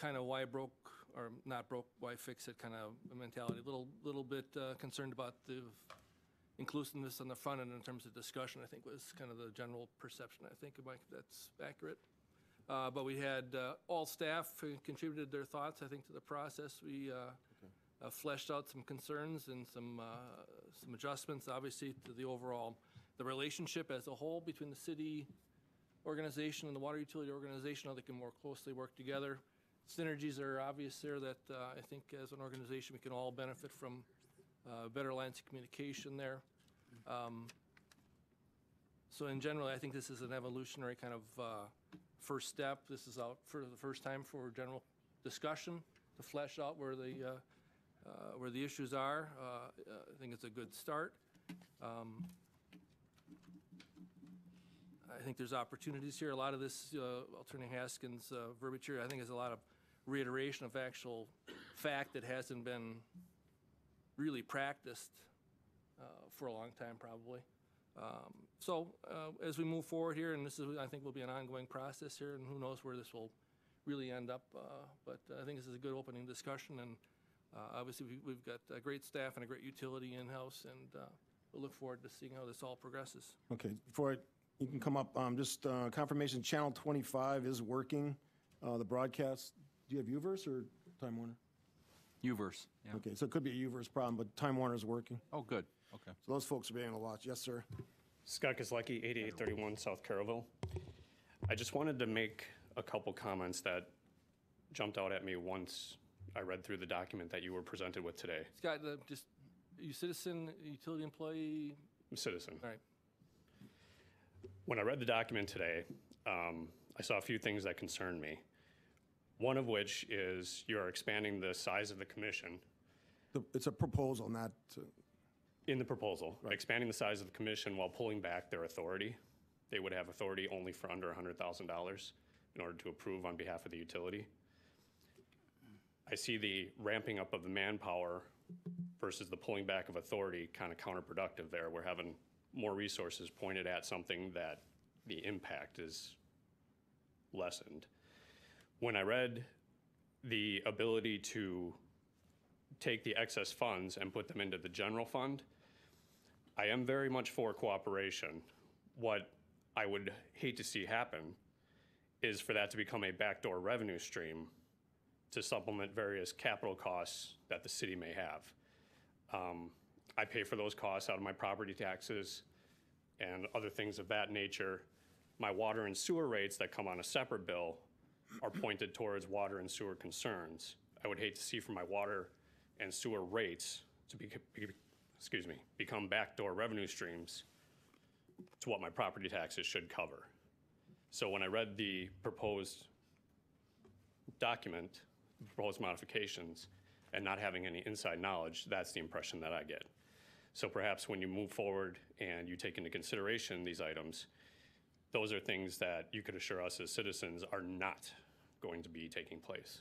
kind of why broke or not broke, why fix it kind of mentality. Little bit concerned about the inclusiveness on the front end in terms of discussion, I think was kind of the general perception. I think, Mike, that's accurate. But we had all staff contributed their thoughts, I think, to the process. We fleshed out some concerns and some adjustments, obviously, to the relationship as a whole between the city organization and the water utility organization, how they can more closely work together. Synergies are obvious there that I think as an organization we can all benefit from better lines of communication there. So in general, I think this is an evolutionary kind of first step. This is out for the first time for general discussion to flesh out where the issues are. I think it's a good start. I think there's opportunities here. A lot of this, Attorney Haskins' verbiage here, I think is a lot of reiteration of actual fact that hasn't been really practiced for a long time, probably. So as we move forward here, and this is, I think, will be an ongoing process here, and who knows where this will really end up. But I think this is a good opening discussion, and obviously we've got a great staff and a great utility in-house, and we'll look forward to seeing how this all progresses. Okay, you can come up, just confirmation, Channel 25 is working, the broadcast. Do you have UVerse or Time Warner? UVerse, yeah. Okay, so it could be a UVerse problem, but Time Warner's working. Oh, good, okay. So those folks will be able to watch. Yes, sir. Scott Kozlecki, 8831 South Carrollville. I just wanted to make a couple comments that jumped out at me once I read through the document that you were presented with today. Scott, are you citizen, utility employee? I'm a citizen. All right. When I read the document today, I saw a few things that concerned me. One of which is you're expanding the size of the commission. It's a proposal, not, In the proposal, expanding the size of the commission while pulling back their authority. They would have authority only for under $100,000 in order to approve on behalf of the utility. I see the ramping up of the manpower versus the pulling back of authority kind of counterproductive there. We're having more resources pointed at something that the impact is lessened. When I read the ability to take the excess funds and put them into the general fund, I am very much for cooperation. What I would hate to see happen is for that to become a backdoor revenue stream to supplement various capital costs that the city may have. I pay for those costs out of my property taxes and other things of that nature. My water and sewer rates that come on a separate bill are pointed towards water and sewer concerns. I would hate to see for my water and sewer rates to become backdoor revenue streams to what my property taxes should cover. So when I read the proposed document, proposed modifications, and not having any inside knowledge, that's the impression that I get. So perhaps when you move forward and you take into consideration these items, those are things that you could assure us as citizens are not going to be taking place.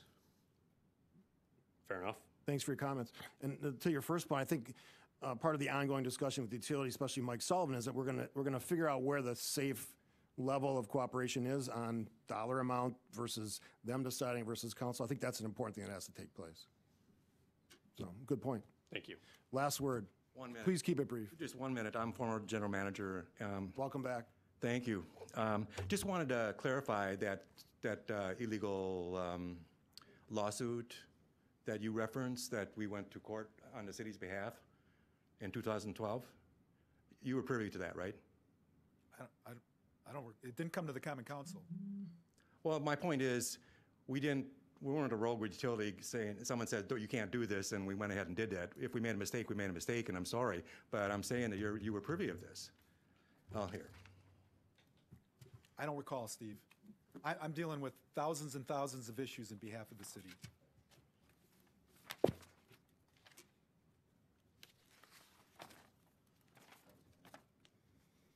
Fair enough? thanks for your comments. And to your first point, I think part of the ongoing discussion with the utility, especially Mike Sullivan, is that we're gonna figure out where the safe level of cooperation is on dollar amount versus them deciding versus council. I think that's an important thing that has to take place. So, good point. Thank you. Last word. 1 minute. Please keep it brief. Just 1 minute. I'm former general manager. Welcome back. Thank you. Just wanted to clarify that illegal lawsuit that you referenced, that we went to court on the city's behalf in 2012. You were privy to that, right? I don't, it didn't come to the common council. Well, my point is, we weren't a rogue utility saying, someone said, you can't do this, and we went ahead and did that. If we made a mistake, we made a mistake, and I'm sorry. But I'm saying that you were privy of this. I'll hear. I don't recall, Steve. I'm dealing with thousands and thousands of issues in behalf of the city.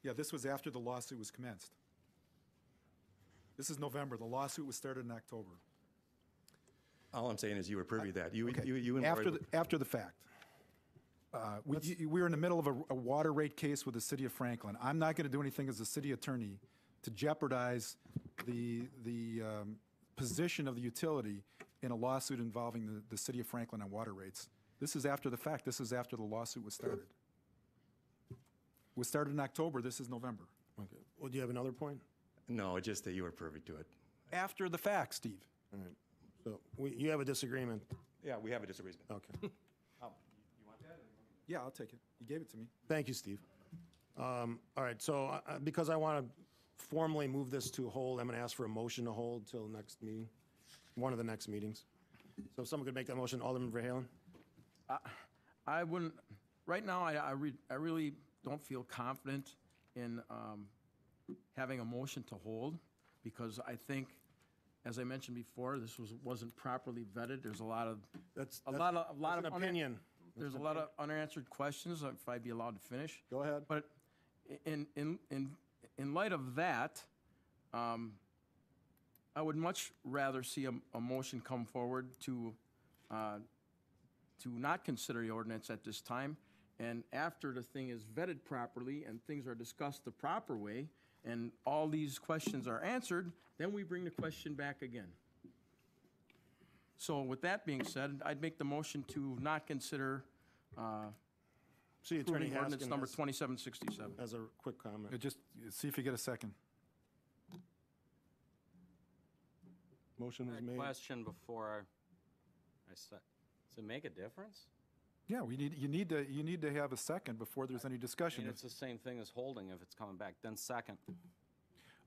Yeah, this was after the lawsuit was commenced. This is November. The lawsuit was started in October. All I'm saying is you were privy to that. After the fact. We were in the middle of a water rate case with the city of Franklin. I'm not going to do anything as a city attorney to jeopardize the position of the utility in a lawsuit involving the city of Franklin on water rates. This is after the fact. This is after the lawsuit was started. It was started in October. This is November. Okay. Well, do you have another point? No, just that you were privy to it. After the fact, Steve. All right. So you have a disagreement. Yeah, we have a disagreement. Okay. You want that? Yeah, I'll take it. You gave it to me. Thank you, Steve. All right, so because I want to formally move this to hold, I'm going to ask for a motion to hold till next meeting, one of the next meetings. So if someone could make that motion, Alderman Verhaelen? I wouldn't, right now, I really don't feel confident in having a motion to hold, because I think, as I mentioned before, this wasn't properly vetted. There's a lot of opinion. There's a lot of unanswered questions. If I'd be allowed to finish. Go ahead. But in light of that, I would much rather see a motion come forward to not consider the ordinance at this time. And after the thing is vetted properly and things are discussed the proper way and all these questions are answered, then we bring the question back again. So with that being said, I'd make the motion to not consider City Attorney approving ordinance Haskin number has- 2767. As a quick comment. Just see if you get a second. Motion was made. Question before I said, does it make a difference? Yeah, you need to have a second before there's any I discussion. mean, it's the same thing as holding if it's coming back. Then second.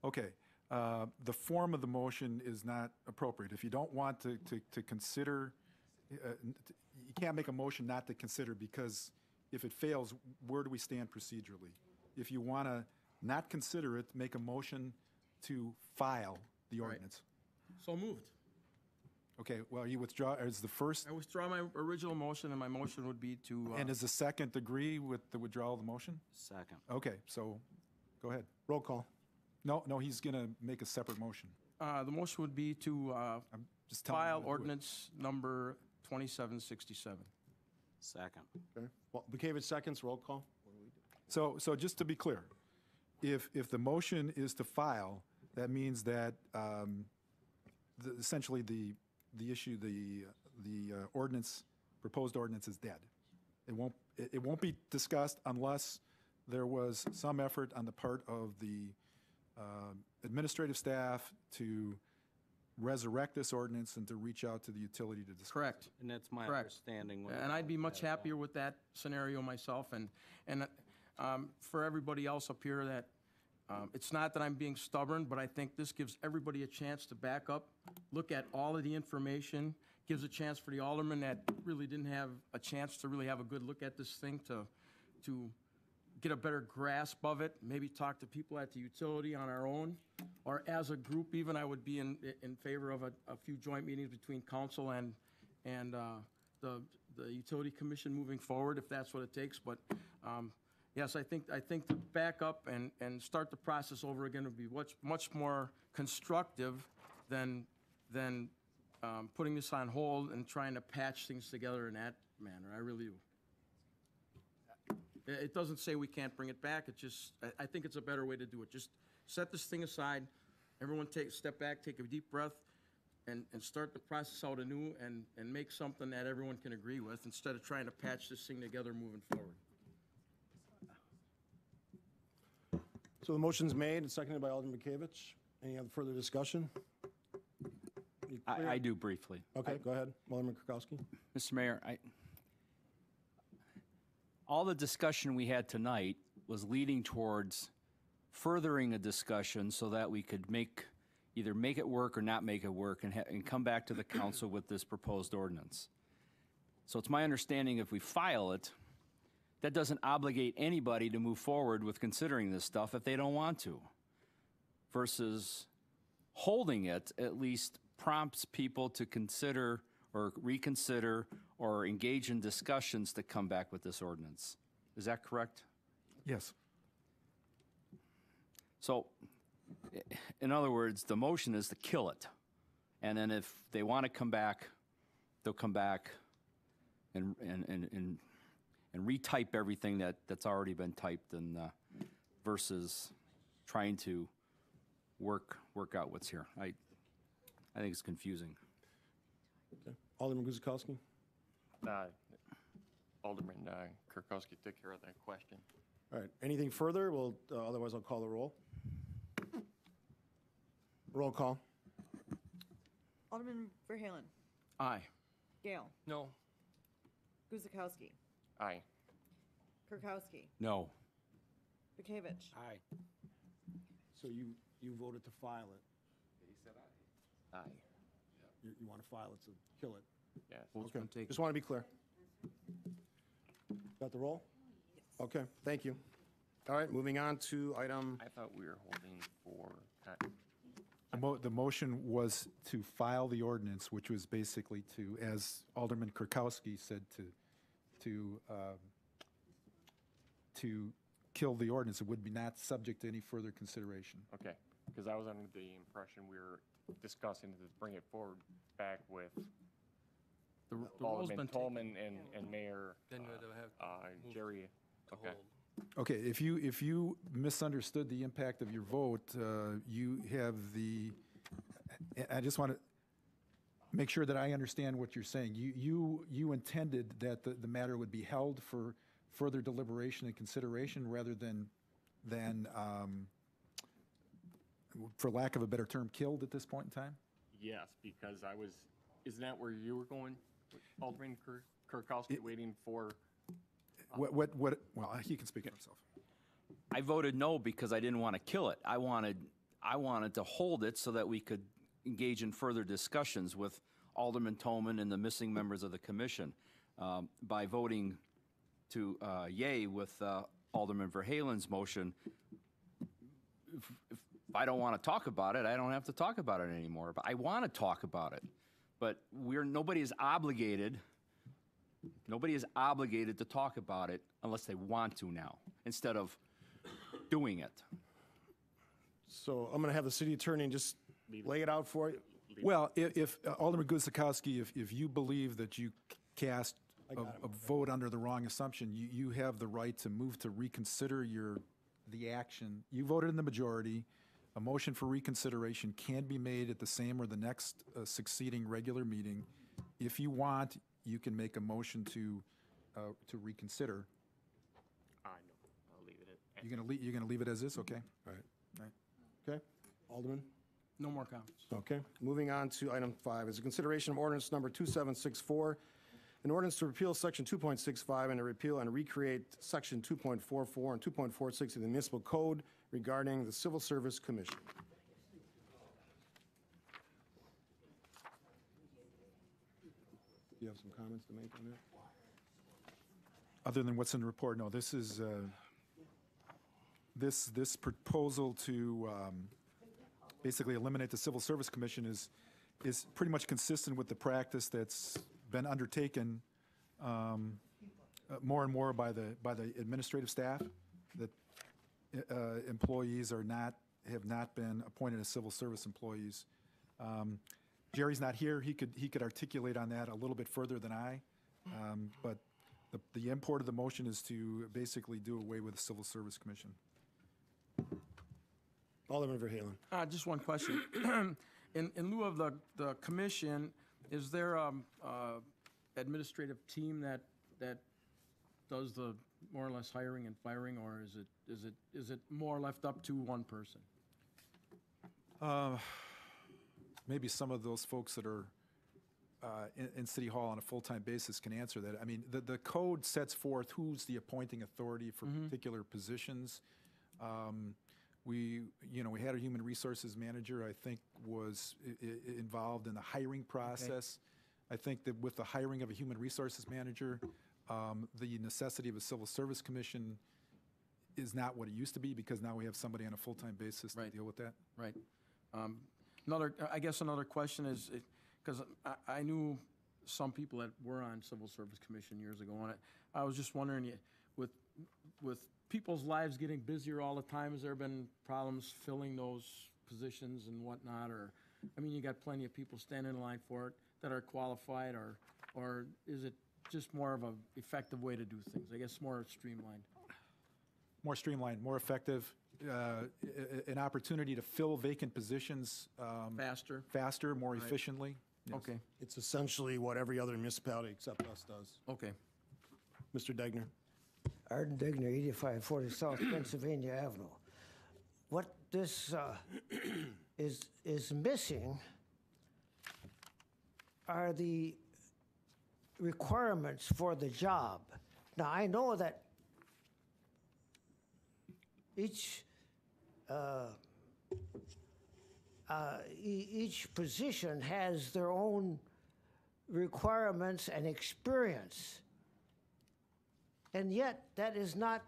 Okay, the form of the motion is not appropriate. If you don't want to consider, you can't make a motion not to consider, because if it fails, where do we stand procedurally? If you want to not consider it, make a motion to file the ordinance. So moved. Okay, well, you withdraw, is the first, I withdraw my original motion, and my motion would be to, and does the second agree with the withdrawal of the motion? Second. Okay, so, go ahead. Roll call. No, he's going to make a separate motion. the motion would be to I'm just telling you file how to do it. ordinance number 2767. Second. Okay. Well, Bekavich seconds, roll call. So just to be clear, if the motion is to file, that means that essentially the issue, the ordinance, proposed ordinance is dead. It won't be discussed unless there was some effort on the part of the administrative staff to resurrect this ordinance and to reach out to the utility to discuss. Correct. And that's my Correct. understanding. And I'd be much happier with that scenario myself, and for everybody else up here, that it's not that I'm being stubborn, but I think this gives everybody a chance to back up, look at all of the information, gives a chance for the aldermen that really didn't have a chance to really have a good look at this thing to get a better grasp of it, maybe talk to people at the utility on our own, or as a group even. I would be in favor of a few joint meetings between council and the utility commission moving forward, if that's what it takes. But yes, I think to back up and start the process over again would be much more constructive than putting this on hold and trying to patch things together in that manner. I really do. It doesn't say we can't bring it back. It just, I think it's a better way to do it. Just set this thing aside. Everyone step back, take a deep breath, and start the process out anew and make something that everyone can agree with instead of trying to patch this thing together moving forward. So the motion's made and seconded by Alderman Bekavich. Any other further discussion? You clear? I do briefly. Okay, go ahead. Alderman Kirkowski. Mr. Mayor, all the discussion we had tonight was leading towards furthering a discussion so that we could either make it work or not make it work and come back to the council with this proposed ordinance. So it's my understanding if we file it, that doesn't obligate anybody to move forward with considering this stuff if they don't want to. Versus holding it at least prompts people to consider or reconsider or engage in discussions to come back with this ordinance. Is that correct? Yes. So, in other words, the motion is to kill it. And then if they want to come back, they'll come back and retype everything that's already been typed and versus trying to work out what's here. I think it's confusing. Okay. Alderman Guzikowski. Alderman Kirkowski took care of that question. All right. Anything further? Well, otherwise I'll call the roll. Roll call. Alderman Verhaelen. Aye. Gale. No. Guzikowski. Aye. Kirkowski. No. Bekavich. Aye. So you voted to file it. Aye. You want to file it to kill it. Yes. Okay. Just want to be clear. Got the roll? Okay, thank you. All right, moving on to item, I thought we were holding for, The motion was to file the ordinance, which was basically to, as Alderman Kirkowski said, to kill the ordinance. It would be not subject to any further consideration. okay, because I was under the impression we were discussing to bring it forward back with The roll's Alderman been taken. Tolman and Mayor Then you would have moved Jerry. to Okay. hold. Okay, if you misunderstood the impact of your vote, you have I just want to make sure that I understand what you're saying. You intended that the matter would be held for further deliberation and consideration rather than for lack of a better term, killed at this point in time? Yes, because isn't that where you were going, Alderman Kirkowski, waiting for? Well, he can speak for himself. I voted no because I didn't want to kill it. I wanted to hold it so that we could engage in further discussions with Alderman Tolman and the missing members of the commission. By voting to yay with Alderman Verhaelen's motion, if I don't want to talk about it, I don't have to talk about it anymore. But I want to talk about it. But nobody is obligated to talk about it unless they want to now, instead of doing it. So I'm going to have the city attorney just lay it out for you. Well, if Alderman Guzikowski, if you believe that you cast a vote under the wrong assumption, you have the right to move to reconsider the action. You voted in the majority. A motion for reconsideration can be made at the same or the next succeeding regular meeting. If you want, you can make a motion to reconsider. No, I'll leave it at. You're gonna leave it as is? Okay. All right. Right. Okay, Alderman? No more comments. Okay, moving on to item 5 is a consideration of ordinance number 2764, an ordinance to repeal section 2.65 and to repeal and recreate section 2.44 and 2.46 of the municipal code regarding the Civil Service Commission. Do you have some comments to make on that? Other than what's in the report, no, this is, this proposal to basically eliminate the Civil Service Commission is pretty much consistent with the practice that's been undertaken more and more by the administrative staff, that employees have not been appointed as civil service employees. Jerry's not here. He could articulate on that a little bit further than I, but the import of the motion is to basically do away with the Civil Service Commission. Alderman Verhaelen. Just one question. In lieu of the commission, is there a administrative team that does the more or less hiring and firing, or is it more left up to one person? Maybe some of those folks that are in City Hall on a full-time basis can answer that. I mean, the code sets forth who's the appointing authority for particular positions. We had a human resources manager, I think, was involved in the hiring process. Okay. I think that with the hiring of a human resources manager, the necessity of a civil service commission is not what it used to be, because now we have somebody on a full-time basis to deal with that. Right. I guess another question is, because I knew some people that were on civil service commission years ago, and I was just wondering, with people's lives getting busier all the time, has there been problems filling those positions and whatnot? Or, I mean, you got plenty of people standing in line for it that are qualified, or is it just more of an effective way to do things? I guess more streamlined. More streamlined, more effective, an opportunity to fill vacant positions faster, more efficiently. Yes. Okay. It's essentially what every other municipality except us does. Okay. Mr. Degner. Arden Degner, 8540 South Pennsylvania Avenue. What this is missing are the requirements for the job. Now, I know that each position has their own requirements and experience. And yet, that is not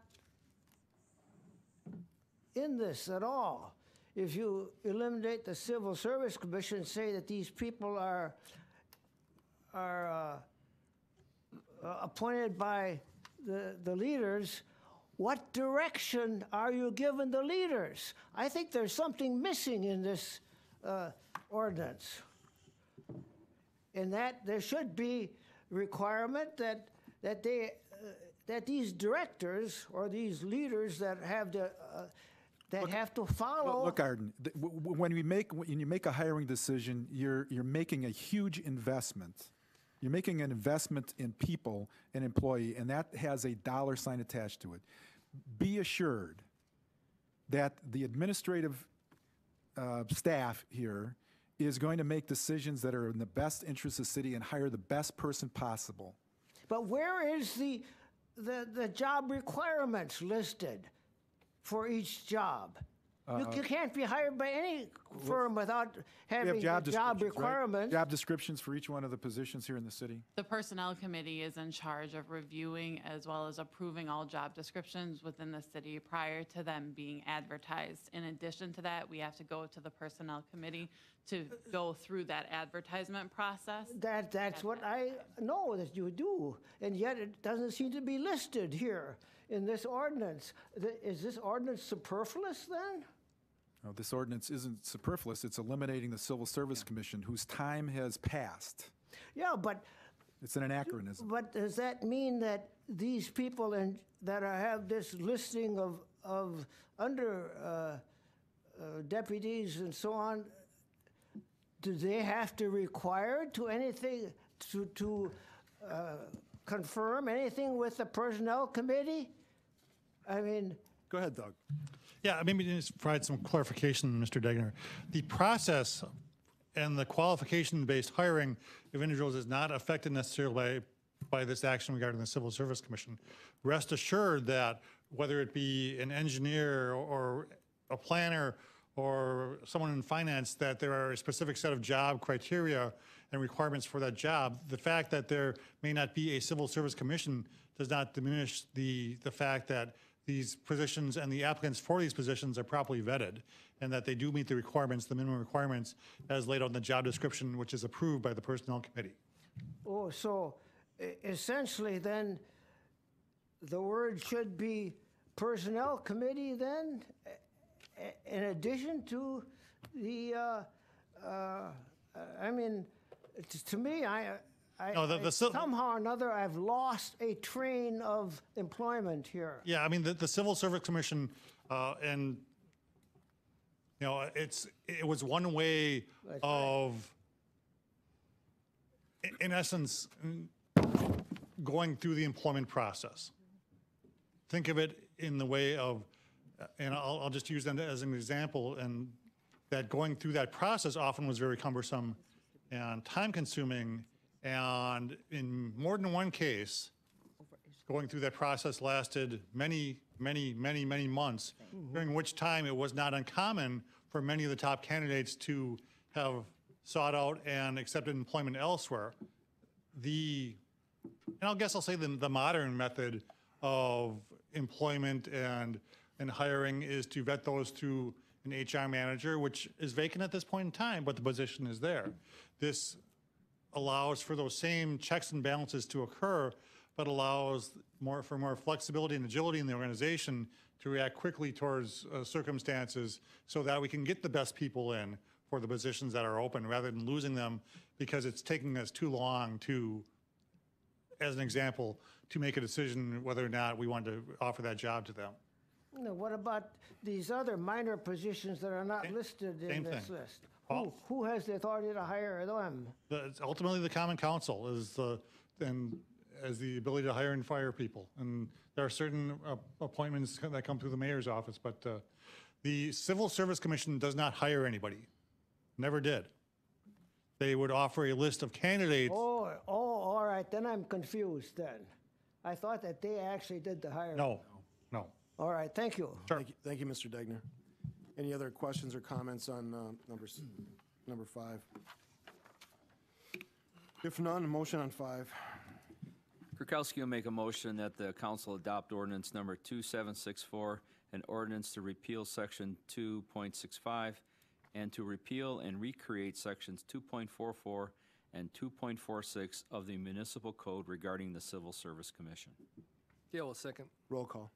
in this at all. If you eliminate the Civil Service Commission and say that these people are appointed by the leaders, what direction are you giving the leaders? I think there's something missing in this ordinance. In that there should be requirement that these directors or these leaders that have to follow. Look, Arden, when you make a hiring decision, you're making a huge investment. You're making an investment in people, an employee, and that has a dollar sign attached to it. Be assured that the administrative staff here is going to make decisions that are in the best interest of the city and hire the best person possible. But where is the job requirements listed for each job? You can't be hired by any firm without We have having job the job descriptions, right? requirements. Job descriptions for each one of the positions here in the city. The Personnel Committee is in charge of reviewing as well as approving all job descriptions within the city prior to them being advertised. In addition to that, we have to go to the Personnel Committee to go through that advertisement process. That's what I know that you do, and yet it doesn't seem to be listed here in this ordinance. Is this ordinance superfluous then? No, this ordinance isn't superfluous. It's eliminating the Civil Service Commission, whose time has passed. Yeah, but It's an anachronism. But does that mean that these people that have this listing of under deputies and so on, do they have to require to anything to confirm anything with the Personnel Committee? I mean, Go ahead, Doug. Yeah, maybe just provide some clarification, Mr. Degner. The process and the qualification-based hiring of individuals is not affected necessarily by this action regarding the Civil Service Commission. Rest assured that whether it be an engineer or a planner or someone in finance, that there are a specific set of job criteria and requirements for that job. The fact that there may not be a Civil Service Commission does not diminish the fact that these positions and the applicants for these positions are properly vetted and that they do meet the requirements, the minimum requirements as laid out in the job description, which is approved by the Personnel Committee. oh, so essentially then the word should be Personnel Committee then, in addition to the, I mean, to me, somehow or another, I've lost a train of employment here. Yeah, I mean, the Civil Service Commission, and, you know, it was one way of, in essence, going through the employment process. Think of it in the way of, and I'll just use that as an example, and that going through that process often was very cumbersome and time-consuming, and in more than one case, going through that process lasted many months, during which time it was not uncommon for many of the top candidates to have sought out and accepted employment elsewhere. And I guess I'll say the modern method of employment and hiring is to vet those through an HR manager, which is vacant at this point in time, but the position is there. This allows for those same checks and balances to occur, but allows for more flexibility and agility in the organization to react quickly towards circumstances so that we can get the best people in for the positions that are open rather than losing them because it's taking us too long to, as an example, to make a decision whether or not we want to offer that job to them. Now, what about these other minor positions that are not listed in same this thing. list? Who has the authority to hire them? It's ultimately the Common Council has the ability to hire and fire people. And there are certain appointments that come through the mayor's office, but the Civil Service Commission does not hire anybody. Never did. They would offer a list of candidates. Oh, all right, then I'm confused then. I thought that they actually did the hiring. No. All right, thank you. Sure. Thank you, Mr. Degner. Any other questions or comments on number 5? If none, a motion on 5. Kirkowski will make a motion that the council adopt ordinance number 2764, an ordinance to repeal section 2.65 and to repeal and recreate sections 2.44 and 2.46 of the municipal code regarding the Civil Service Commission. Gale will second. Roll call.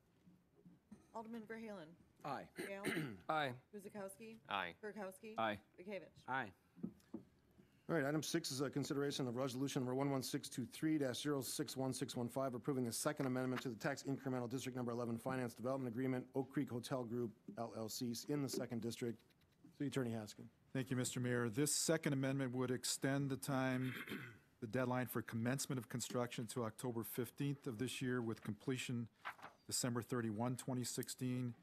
Alderman Verhaelen. Aye. Gale. Aye. Guzekowski. Aye. Kirkowski. Aye. Bekavich. Aye. All right, item 6 is a consideration of resolution number 11623-061615, approving the second amendment to the tax incremental District Number 11 Finance Development Agreement, Oak Creek Hotel Group, LLC, in the 2nd District. City Attorney Haskin. Thank you, Mr. Mayor. This second amendment would extend the deadline for commencement of construction to October 15th of this year with completion December 31, 2016.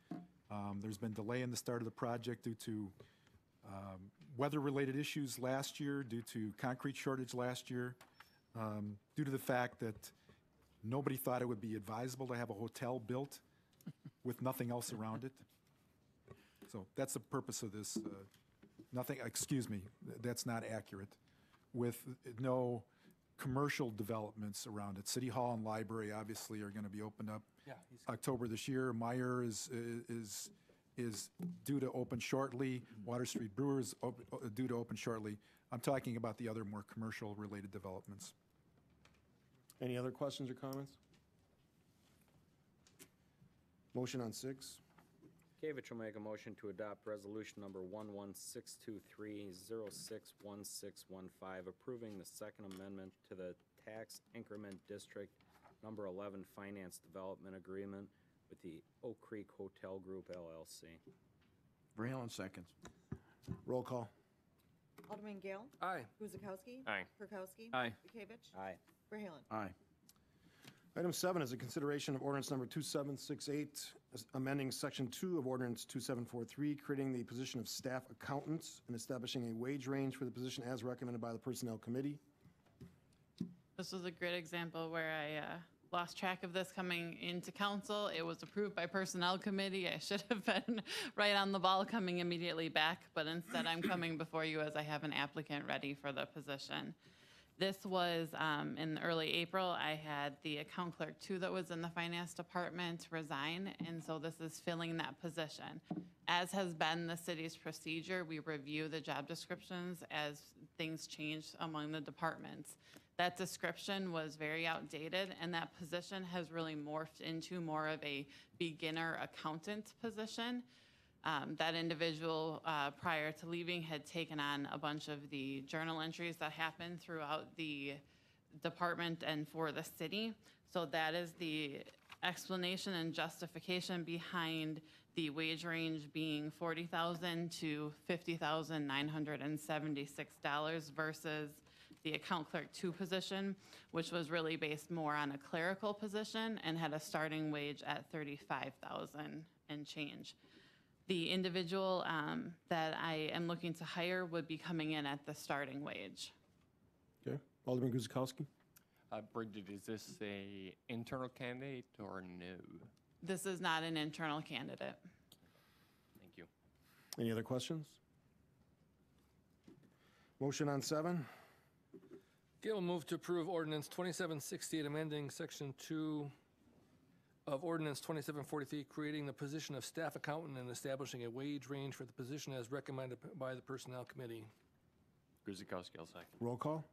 There's been delay in the start of the project due to weather-related issues last year, due to concrete shortage last year, due to the fact that nobody thought it would be advisable to have a hotel built with nothing else around it. So that's the purpose of this. Nothing, excuse me, that's not accurate. With no commercial developments around it. City Hall and Library obviously are going to be opened up October this year. Meyer is due to open shortly. Water Street Brewers due to open shortly. I'm talking about the other more commercial-related developments. Any other questions or comments? Motion on 6. Bekavich will make a motion to adopt resolution number 11623061615, approving the second amendment to the tax increment district number 11 finance development agreement with the Oak Creek Hotel Group LLC. Verhaelen seconds. Roll call. Alderman Gale. Aye. Guzekowski. Aye. Kirkowski. Aye. Bekavich. Aye. Verhaelen. Aye. Item 7 is a consideration of ordinance number 2768, amending section 2 of ordinance 2743, creating the position of staff accountant and establishing a wage range for the position as recommended by the Personnel Committee. This was a great example where I lost track of this coming into council. It was approved by Personnel Committee. I should have been right on the ball coming immediately back, but instead I'm coming before you as I have an applicant ready for the position. This was in early April. I had the account clerk too that was in the finance department resign, and so this is filling that position. As has been the city's procedure, we review the job descriptions as things change among the departments. That description was very outdated, and that position has really morphed into more of a beginner accountant position. That individual, prior to leaving, had taken on a bunch of the journal entries that happened throughout the department and for the city. So that is the explanation and justification behind the wage range being $40,000 to $50,976 versus the account clerk 2 position, which was really based more on a clerical position and had a starting wage at $35,000 and change. The individual that I am looking to hire would be coming in at the starting wage. Okay. Alderman Guzekowski. Bridget, is this a internal candidate or no? This is not an internal candidate. Thank you. Any other questions? Motion on 7. Gail will move to approve ordinance 2768, amending section 2 of ordinance 2743, creating the position of staff accountant and establishing a wage range for the position as recommended by the Personnel Committee. Guzekowski, I'll second. Roll call.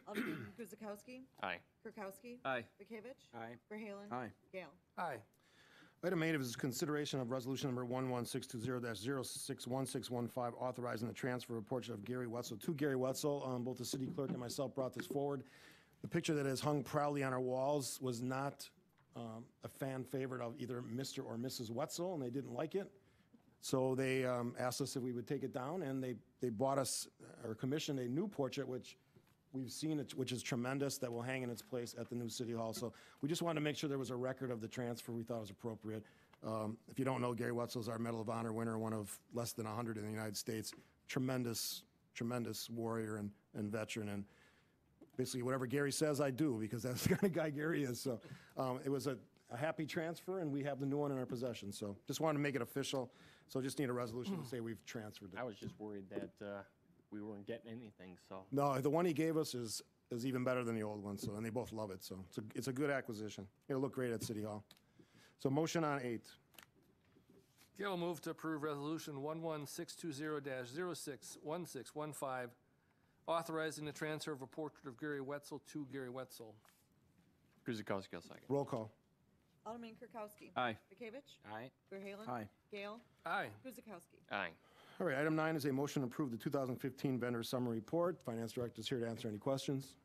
Alderman Guzekowski. Aye. Kirkowski. Aye. Bekavich. Aye. Verhaelen. Aye. Gale. Aye. Item 8 is consideration of resolution number 11620-061615, authorizing the transfer of a portrait of Gary Wetzel to Gary Wetzel. Both the city clerk and myself brought this forward. The picture that is hung proudly on our walls was not a fan favorite of either Mr. or Mrs. Wetzel, and they didn't like it. So they asked us if we would take it down, and they bought us or commissioned a new portrait, which we've seen, which is tremendous, that will hang in its place at the new City Hall. So we just wanted to make sure there was a record of the transfer. We thought it was appropriate. If you don't know, Gary Wetzel is our Medal of Honor winner, one of less than 100 in the United States. Tremendous, tremendous warrior and veteran. And basically whatever Gary says, I do, because that's the kind of guy Gary is. So it was a happy transfer, and we have the new one in our possession. So just wanted to make it official. So just need a resolution to say we've transferred it. I was just worried that we weren't getting anything, so. No, the one he gave us is even better than the old one, so, and they both love it, so it's a good acquisition. It'll look great at City Hall. So motion on 8. Gail will move to approve resolution 11620-061615, authorizing the transfer of a portrait of Gary Wetzel to Gary Wetzel. Guzekowski, I'll second. Roll call. Alderman Kirkowski. Aye. Bekavich. Aye. Verhaelen. Aye. Gale. Aye. Guzekowski. Aye. All right, item 9 is a motion to approve the 2015 vendor summary report. Finance Director is here to answer any questions.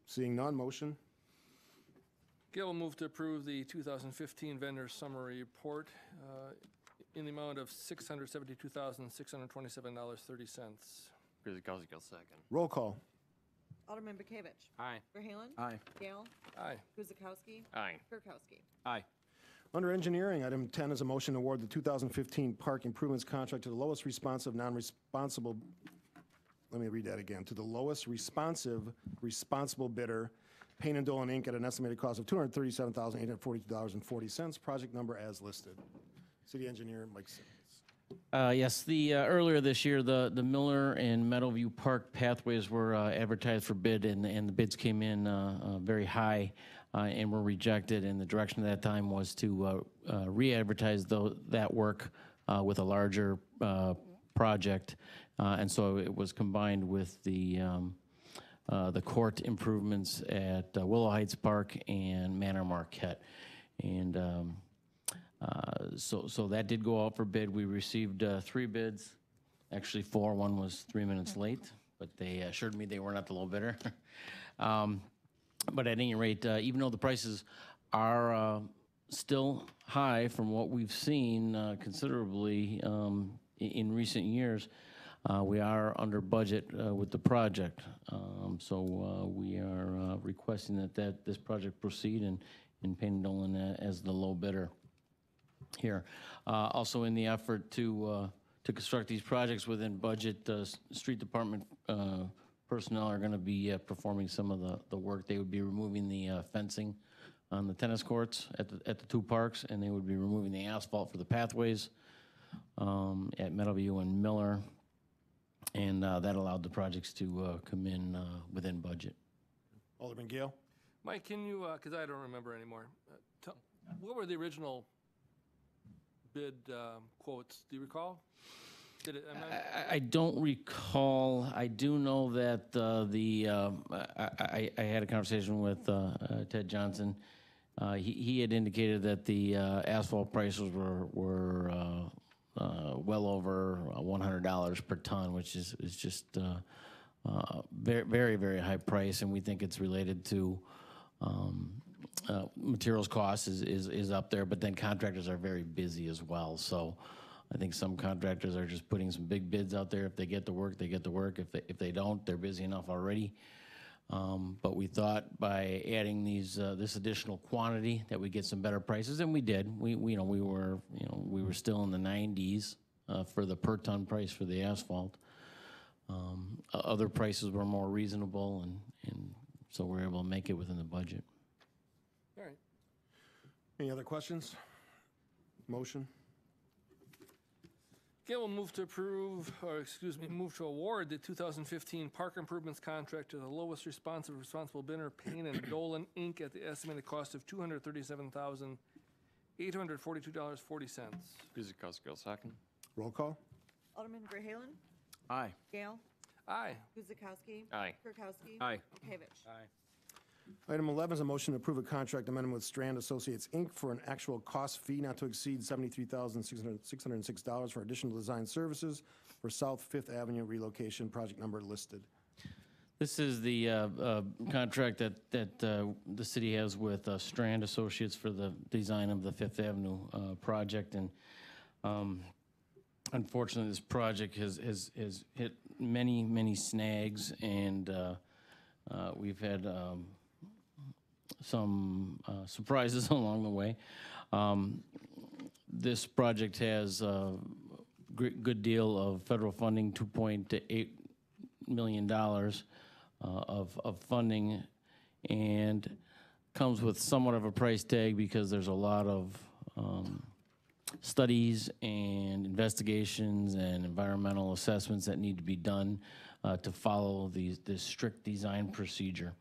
Seeing none, motion. Gail will move to approve the 2015 vendor summary report in the amount of $672,627.30. Guzekowski, I'll second. Roll call. Alderman Bekavich. Aye. Verhaelen. Aye. Gale. Aye. Guzekowski. Aye. Kirkowski. Aye. Under engineering, item 10 is a motion to award the 2015 park improvements contract to the lowest responsive, non-responsible, let me read that again, to the lowest responsive, responsible bidder Payne and Dolan, Inc., at an estimated cost of $237,842.40. Project number as listed. City Engineer Mike Simmons. Yes, earlier this year, the Miller and Meadowview Park pathways were advertised for bid, and the bids came in very high and were rejected. And the direction at that time was to re-advertise that work with a larger project, and so it was combined with the court improvements at Willow Heights Park and Manor Marquette, and so that did go out for bid. We received 3 bids, actually 4. One was 3 minutes late, but they assured me they were not the low bidder. But at any rate, even though the prices are still high from what we've seen considerably in recent years, we are under budget with the project. So we are requesting that this project proceed, and Payne and Dolan as the low bidder here. Also, in the effort to construct these projects within budget, street department personnel are going to be performing some of the work. They would be removing the fencing on the tennis courts at the 2 parks, and they would be removing the asphalt for the pathways at Meadowview and Miller, and that allowed the projects to come in within budget. Alderman Gale. Mike, can you, because I don't remember anymore, what were the original bid quotes? Do you recall? I don't recall. I do know that I had a conversation with Ted Johnson. He had indicated that the asphalt prices were well over $100 per ton, which is just very, very high price, and we think it's related to materials costs is up there, but then contractors are very busy as well. So I think some contractors are just putting some big bids out there. If they get the work, they get the work. If they don't, they're busy enough already. But we thought by adding this additional quantity that we get some better prices, and we did. We were still in the 90s for the per ton price for the asphalt. Other prices were more reasonable, and so we're able to make it within the budget. All right. Any other questions? Motion? Okay, we'll move to move to award the 2015 Park Improvements Contract to the lowest responsible bidder, Payne and Dolan, Inc., at the estimated cost of $237,842.40. Guzekowski will second. Roll call. Alderman Verhaelen. Aye. Gale. Aye. Guzekowski. Aye. Kirkowski. Aye. Bekavich. Aye. Item 11 is a motion to approve a contract amendment with Strand Associates, Inc. for an actual cost fee not to exceed $73,606 for additional design services for South Fifth Avenue relocation, project number listed. This is the contract that the city has with Strand Associates for the design of the Fifth Avenue project, and unfortunately, this project has hit many snags, and we've had some surprises along the way. This project has a good deal of federal funding, $2.8 million of funding, and comes with somewhat of a price tag because there's a lot of studies and investigations and environmental assessments that need to be done to follow this strict design procedure.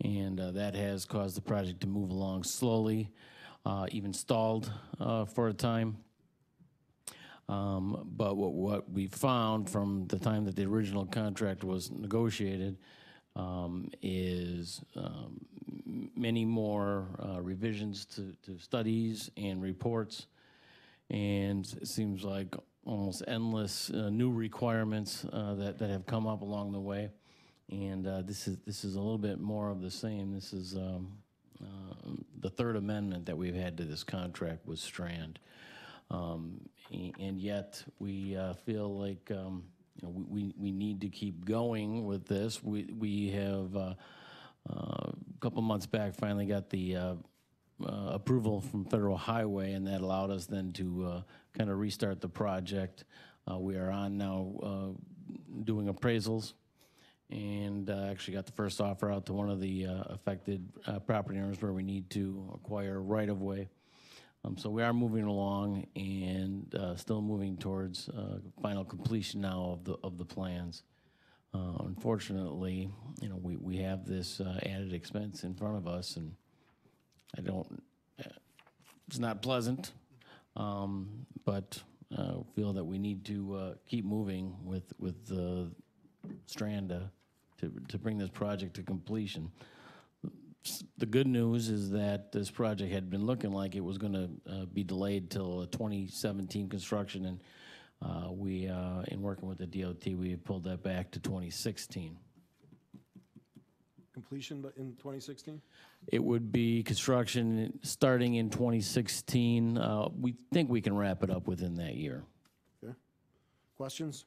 And that has caused the project to move along slowly, even stalled for a time. But what we found from the time that the original contract was negotiated is many more revisions to studies and reports, and it seems like almost endless new requirements that have come up along the way. And this is a little bit more of the same. This is the third amendment that we've had to this contract with Strand, and yet we feel like we need to keep going with this. We have a couple months back finally got the approval from Federal Highway, and that allowed us then to kind of restart the project. We are on now doing appraisals, and actually got the first offer out to one of the affected property owners where we need to acquire right-of-way. So we are moving along and still moving towards final completion now of the plans. Unfortunately, you know, we have this added expense in front of us, and I don't, it's not pleasant, but feel that we need to keep moving with the Strand to bring this project to completion. The good news is that this project had been looking like it was going to be delayed till 2017 construction, and in working with the DOT, we pulled that back to 2016. Completion but in 2016? It would be construction starting in 2016. We think we can wrap it up within that year. Okay. Questions?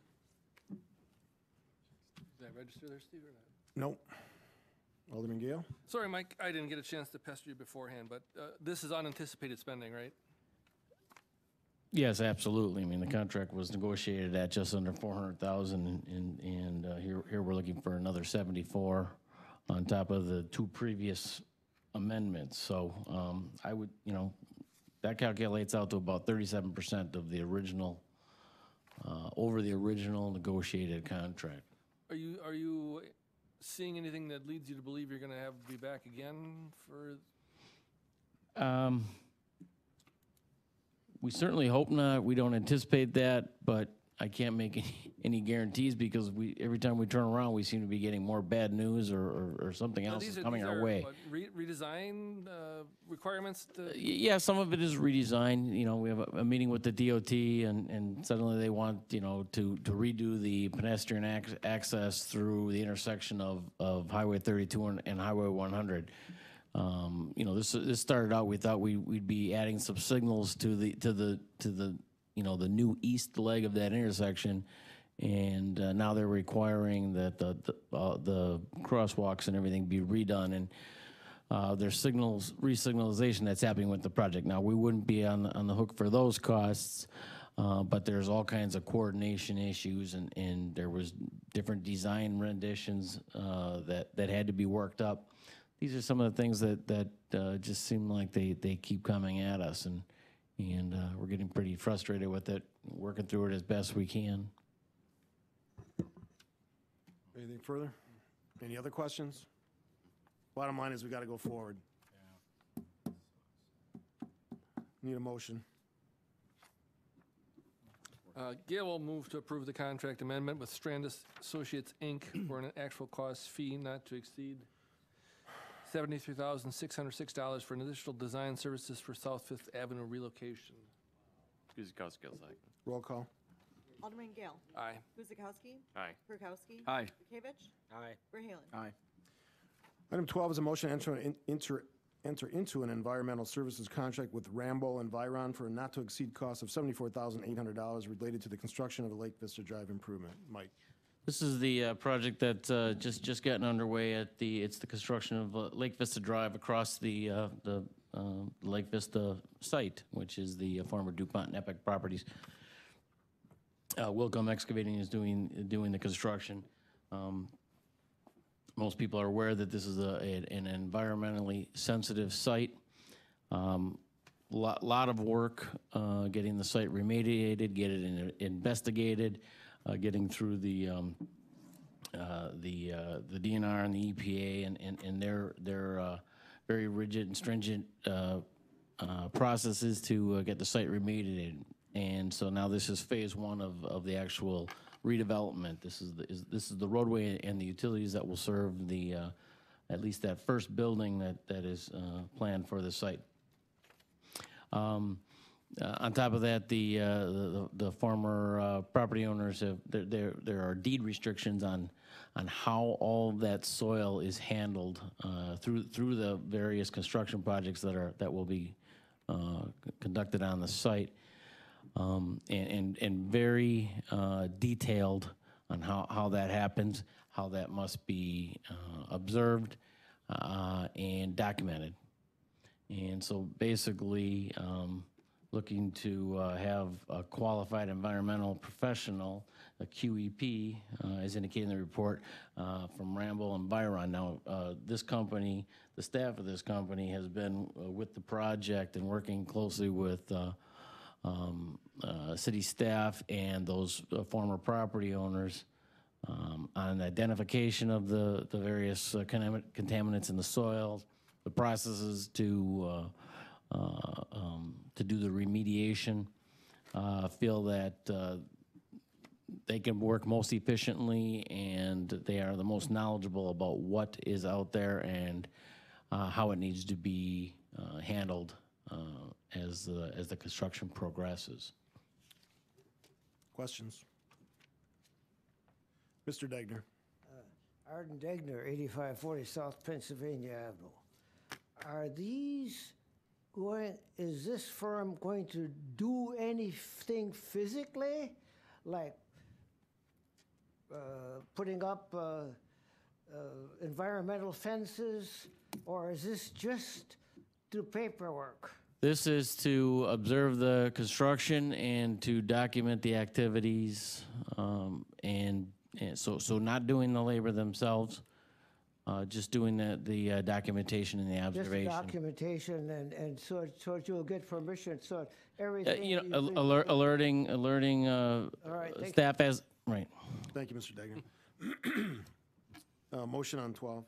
Did I register there, Steve, or not? Nope. Alderman Gale? Sorry, Mike, I didn't get a chance to pester you beforehand, but this is unanticipated spending, right? Yes, absolutely. I mean, the contract was negotiated at just under 400,000, and here we're looking for another 74 on top of the two previous amendments. So I would, you know, that calculates out to about 37% of the original, over the original negotiated contract. Are you seeing anything that leads you to believe you're going to have to be back again for? We certainly hope not. We don't anticipate that, but I can't make any guarantees because every time we turn around, we seem to be getting more bad news or something else is coming our way. What, redesign requirements? Yeah, some of it is redesign. You know, we have a meeting with the DOT, and suddenly they want, you know, to redo the pedestrian access through the intersection of Highway 32 and Highway 100. You know, this started out, we thought we'd be adding some signals to the you know, the new east leg of that intersection, and now they're requiring that the crosswalks and everything be redone, and there's re-signalization that's happening with the project. Now, we wouldn't be on the hook for those costs, but there's all kinds of coordination issues, and there was different design renditions that had to be worked up. These are some of the things that just seem like they keep coming at us, and we're getting pretty frustrated with it, working through it as best we can. Anything further? Any other questions? Bottom line is we got to go forward. Need a motion. Gail will move to approve the contract amendment with Strand Associates, Inc. for an actual cost fee not to exceed $73,606 for an additional design services for South Fifth Avenue relocation. Guzekowski, second. Roll call. Alderman Gale. Aye. Guzekowski. Aye. Kirkowski. Aye. Bekavich. Aye. Verhaelen. Aye. Item 12 is a motion to enter into an environmental services contract with Rambo Environ for a not-to-exceed cost of $74,800 related to the construction of a Lake Vista Drive improvement. Mike. This is the project that just gotten underway it's the construction of Lake Vista Drive across the Lake Vista site, which is the former DuPont and Epic properties. Wilcom Excavating is doing the construction. Most people are aware that this is an environmentally sensitive site. Lot of work getting the site remediated, get it investigated, getting through the DNR and the EPA and their very rigid and stringent processes to get the site remediated. And so now this is phase one of the actual redevelopment. This is the roadway and the utilities that will serve the at least that first building that is planned for the site. On top of that, the former property owners have there are deed restrictions on how all that soil is handled through the various construction projects that will be conducted on the site, and very detailed on how that happens, how that must be observed and documented. And so basically, looking to have a qualified environmental professional, a QEP, as indicated in the report, from Rambo and Byron. Now, this company, the staff of this company has been with the project and working closely with city staff and those former property owners on identification of the various contaminants in the soil, the processes to do the remediation. Feel that they can work most efficiently and they are the most knowledgeable about what is out there and how it needs to be handled as the construction progresses. Questions? Mr. Degner. Arden Degner, 8540 South Pennsylvania Avenue. Are these going, is this firm going to do anything physically? Like putting up environmental fences? Or is this just do paperwork? This is to observe the construction and to document the activities, and so not doing the labor themselves, just doing the documentation and the observation. Just documentation and so you'll get permission, so everything. Alerting right, staff as, right. Thank you, Mr. Degner. Motion on 12.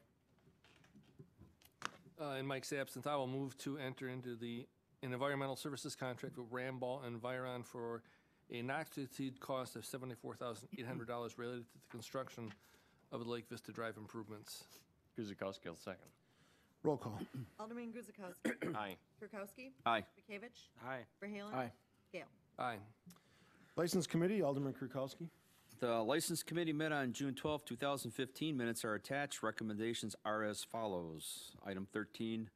In Mike's absence, I will move to enter into an environmental services contract with Ramball and Environ for a not-to-exceed cost of $74,800 related to the construction of the Lake Vista Drive improvements. Guzekowski will second. Roll call. Alderman Guzekowski. Aye. Kirkowski. Aye. Bekavich. Aye. Verhaelen. Aye. Gale. Aye. License Committee, Alderman Kirkowski. The License Committee met on June 12, 2015. Minutes are attached. Recommendations are as follows. Item 13,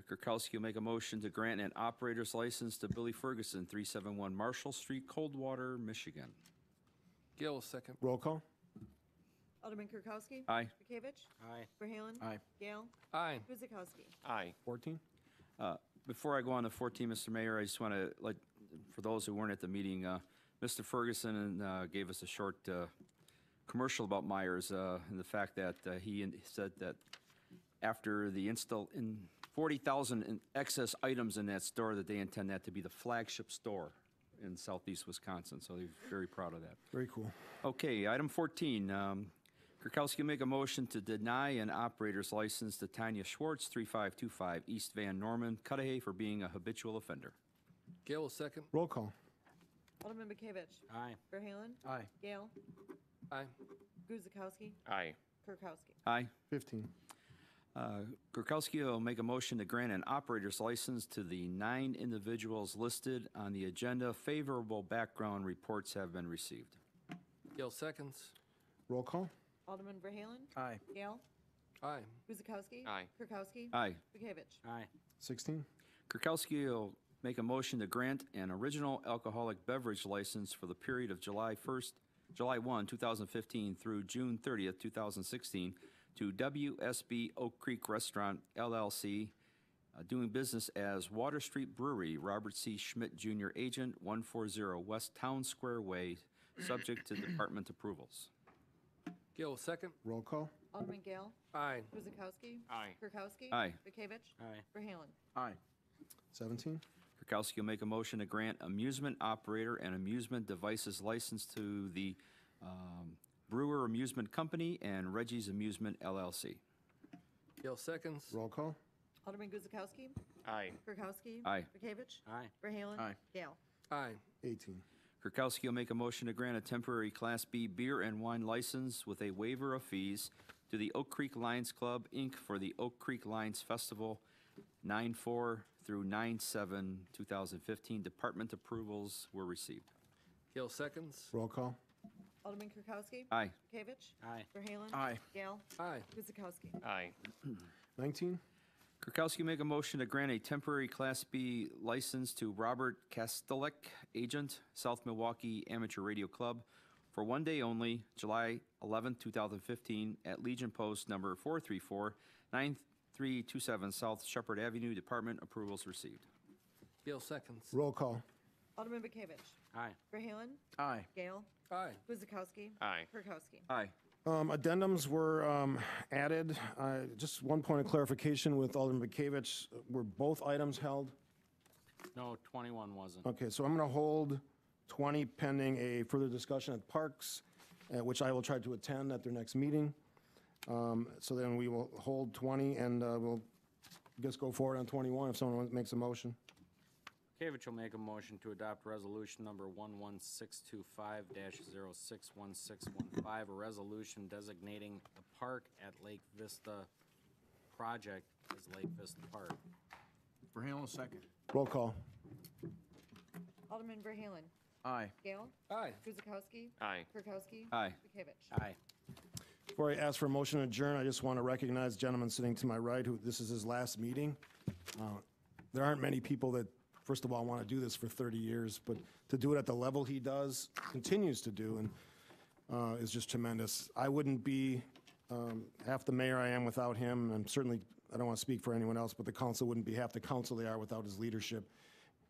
Kirkowski will make a motion to grant an operator's license to Billy Ferguson, 371 Marshall Street, Coldwater, Michigan. Gale will second. Roll call. Alderman Kirkowski. Aye. Bekavich. Aye. Verhaelen. Aye. Gale. Aye. Guzekowski. Aye. 14. Before I go on to 14, Mr. Mayor, I just want to let, for those who weren't at the meeting, Mr. Ferguson gave us a short commercial about Myers and the fact that he said that after the 40,000 in excess items in that store, that they intend that to be the flagship store in southeast Wisconsin. So they're very proud of that. Very cool. Okay, item 14. Kirkowski make a motion to deny an operator's license to Tanya Schwartz, 3525 East Van Norman, Cudahy, for being a habitual offender. Gale will second. Roll call. Alderman Bekavich. Aye. Verhaelen. Aye. Gale. Aye. Guzekowski. Aye. Kirkowski. Aye. 15. Kirkowski will make a motion to grant an operator's license to the 9 individuals listed on the agenda. Favorable background reports have been received. Gale seconds. Roll call. Alderman Verhaelen. Aye. Gale. Aye. Guzekowski. Aye. Kirkowski. Aye. Bekavich. Aye. 16. Kirkowski will make a motion to grant an original alcoholic beverage license for the period of July 1, 2015 through June 30th, 2016 to WSB Oak Creek Restaurant, LLC, doing business as Water Street Brewery, Robert C. Schmidt Jr. Agent, 140 West Town Square Way, subject to department approvals. Gale will second. Roll call. Alderman Gale. Aye. Guzekowski. Aye. Kirkowski. Aye. Bekavich. Aye. Verhaelen. Aye. 17. Kirkowski will make a motion to grant amusement operator and amusement devices license to the Brewer Amusement Company and Reggie's Amusement LLC. Gale seconds. Roll call. Alderman Guzekowski. Aye. Kirkowski. Aye. Bekavich. Aye. Verhaelen. Aye. Gale. Aye. 18. Kirkowski will make a motion to grant a temporary Class B beer and wine license with a waiver of fees to the Oak Creek Lions Club, Inc. for the Oak Creek Lions Festival, 9/4 through 9/7, 2015. Department approvals were received. Gale seconds. Roll call. Alderman Kirkowski. Aye. Bekavich. Aye. Verhaelen. Aye. Gale. Aye. Guzekowski. Aye. 19. Kirkowski make a motion to grant a temporary Class B license to Robert Kastelek, agent, South Milwaukee Amateur Radio Club, for one day only, July 11, 2015, at Legion Post number 434, 9327 South Shepherd Avenue. Department approvals received. Gale seconds. Roll call. Alderman Bekavich. Aye. Verhaelen. Aye. Gale. Aye. Guzekowski. Aye. Kirkowski. Aye. Addendums were added. Just one point of clarification with Alderman Bekavich. Were both items held? No, 21 wasn't. Okay, so I'm going to hold 20 pending a further discussion at Parks, which I will try to attend at their next meeting. So then we will hold 20, and we'll just go forward on 21 if someone makes a motion. Bekavich will make a motion to adopt resolution number 11625-061615, a resolution designating the park at Lake Vista project as Lake Vista Park. Verhaelen, second. Roll call. Alderman Verhaelen. Aye. Gale. Aye. Guzekowski. Aye. Kirkowski. Aye. Bekavich. Aye. Before I ask for a motion to adjourn, I just want to recognize the gentleman sitting to my right, who this is his last meeting. There aren't many people that, first of all, want to do this for 30 years, but to do it at the level he does, continues to do, and is just tremendous. I wouldn't be half the mayor I am without him, and certainly, I don't want to speak for anyone else, but the council wouldn't be half the council they are without his leadership,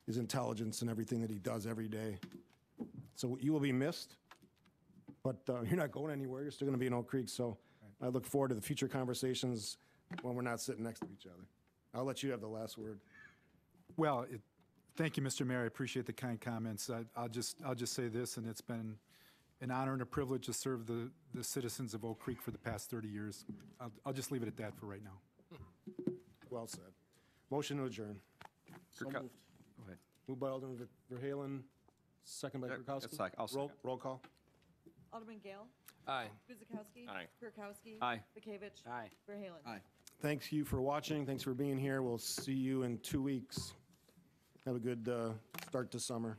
his intelligence, and everything that he does every day. So you will be missed, but you're not going anywhere. You're still going to be in Oak Creek, so I look forward to the future conversations when we're not sitting next to each other. I'll let you have the last word. Well, thank you, Mr. Mayor. I appreciate the kind comments. I'll just say this, and it's been an honor and a privilege to serve the citizens of Oak Creek for the past 30 years. I'll just leave it at that for right now. Well said. Motion to adjourn. Go ahead. Moved by Alderman Verhaelen, second by Kirkowski. I'll second. Roll call. Alderman Gale. Aye. Guzekowski. Aye. Kirkowski. Aye. Bekavich. Aye. Verhaelen. Aye. Thanks you for watching. Thanks for being here. We'll see you in 2 weeks. Have a good start to summer.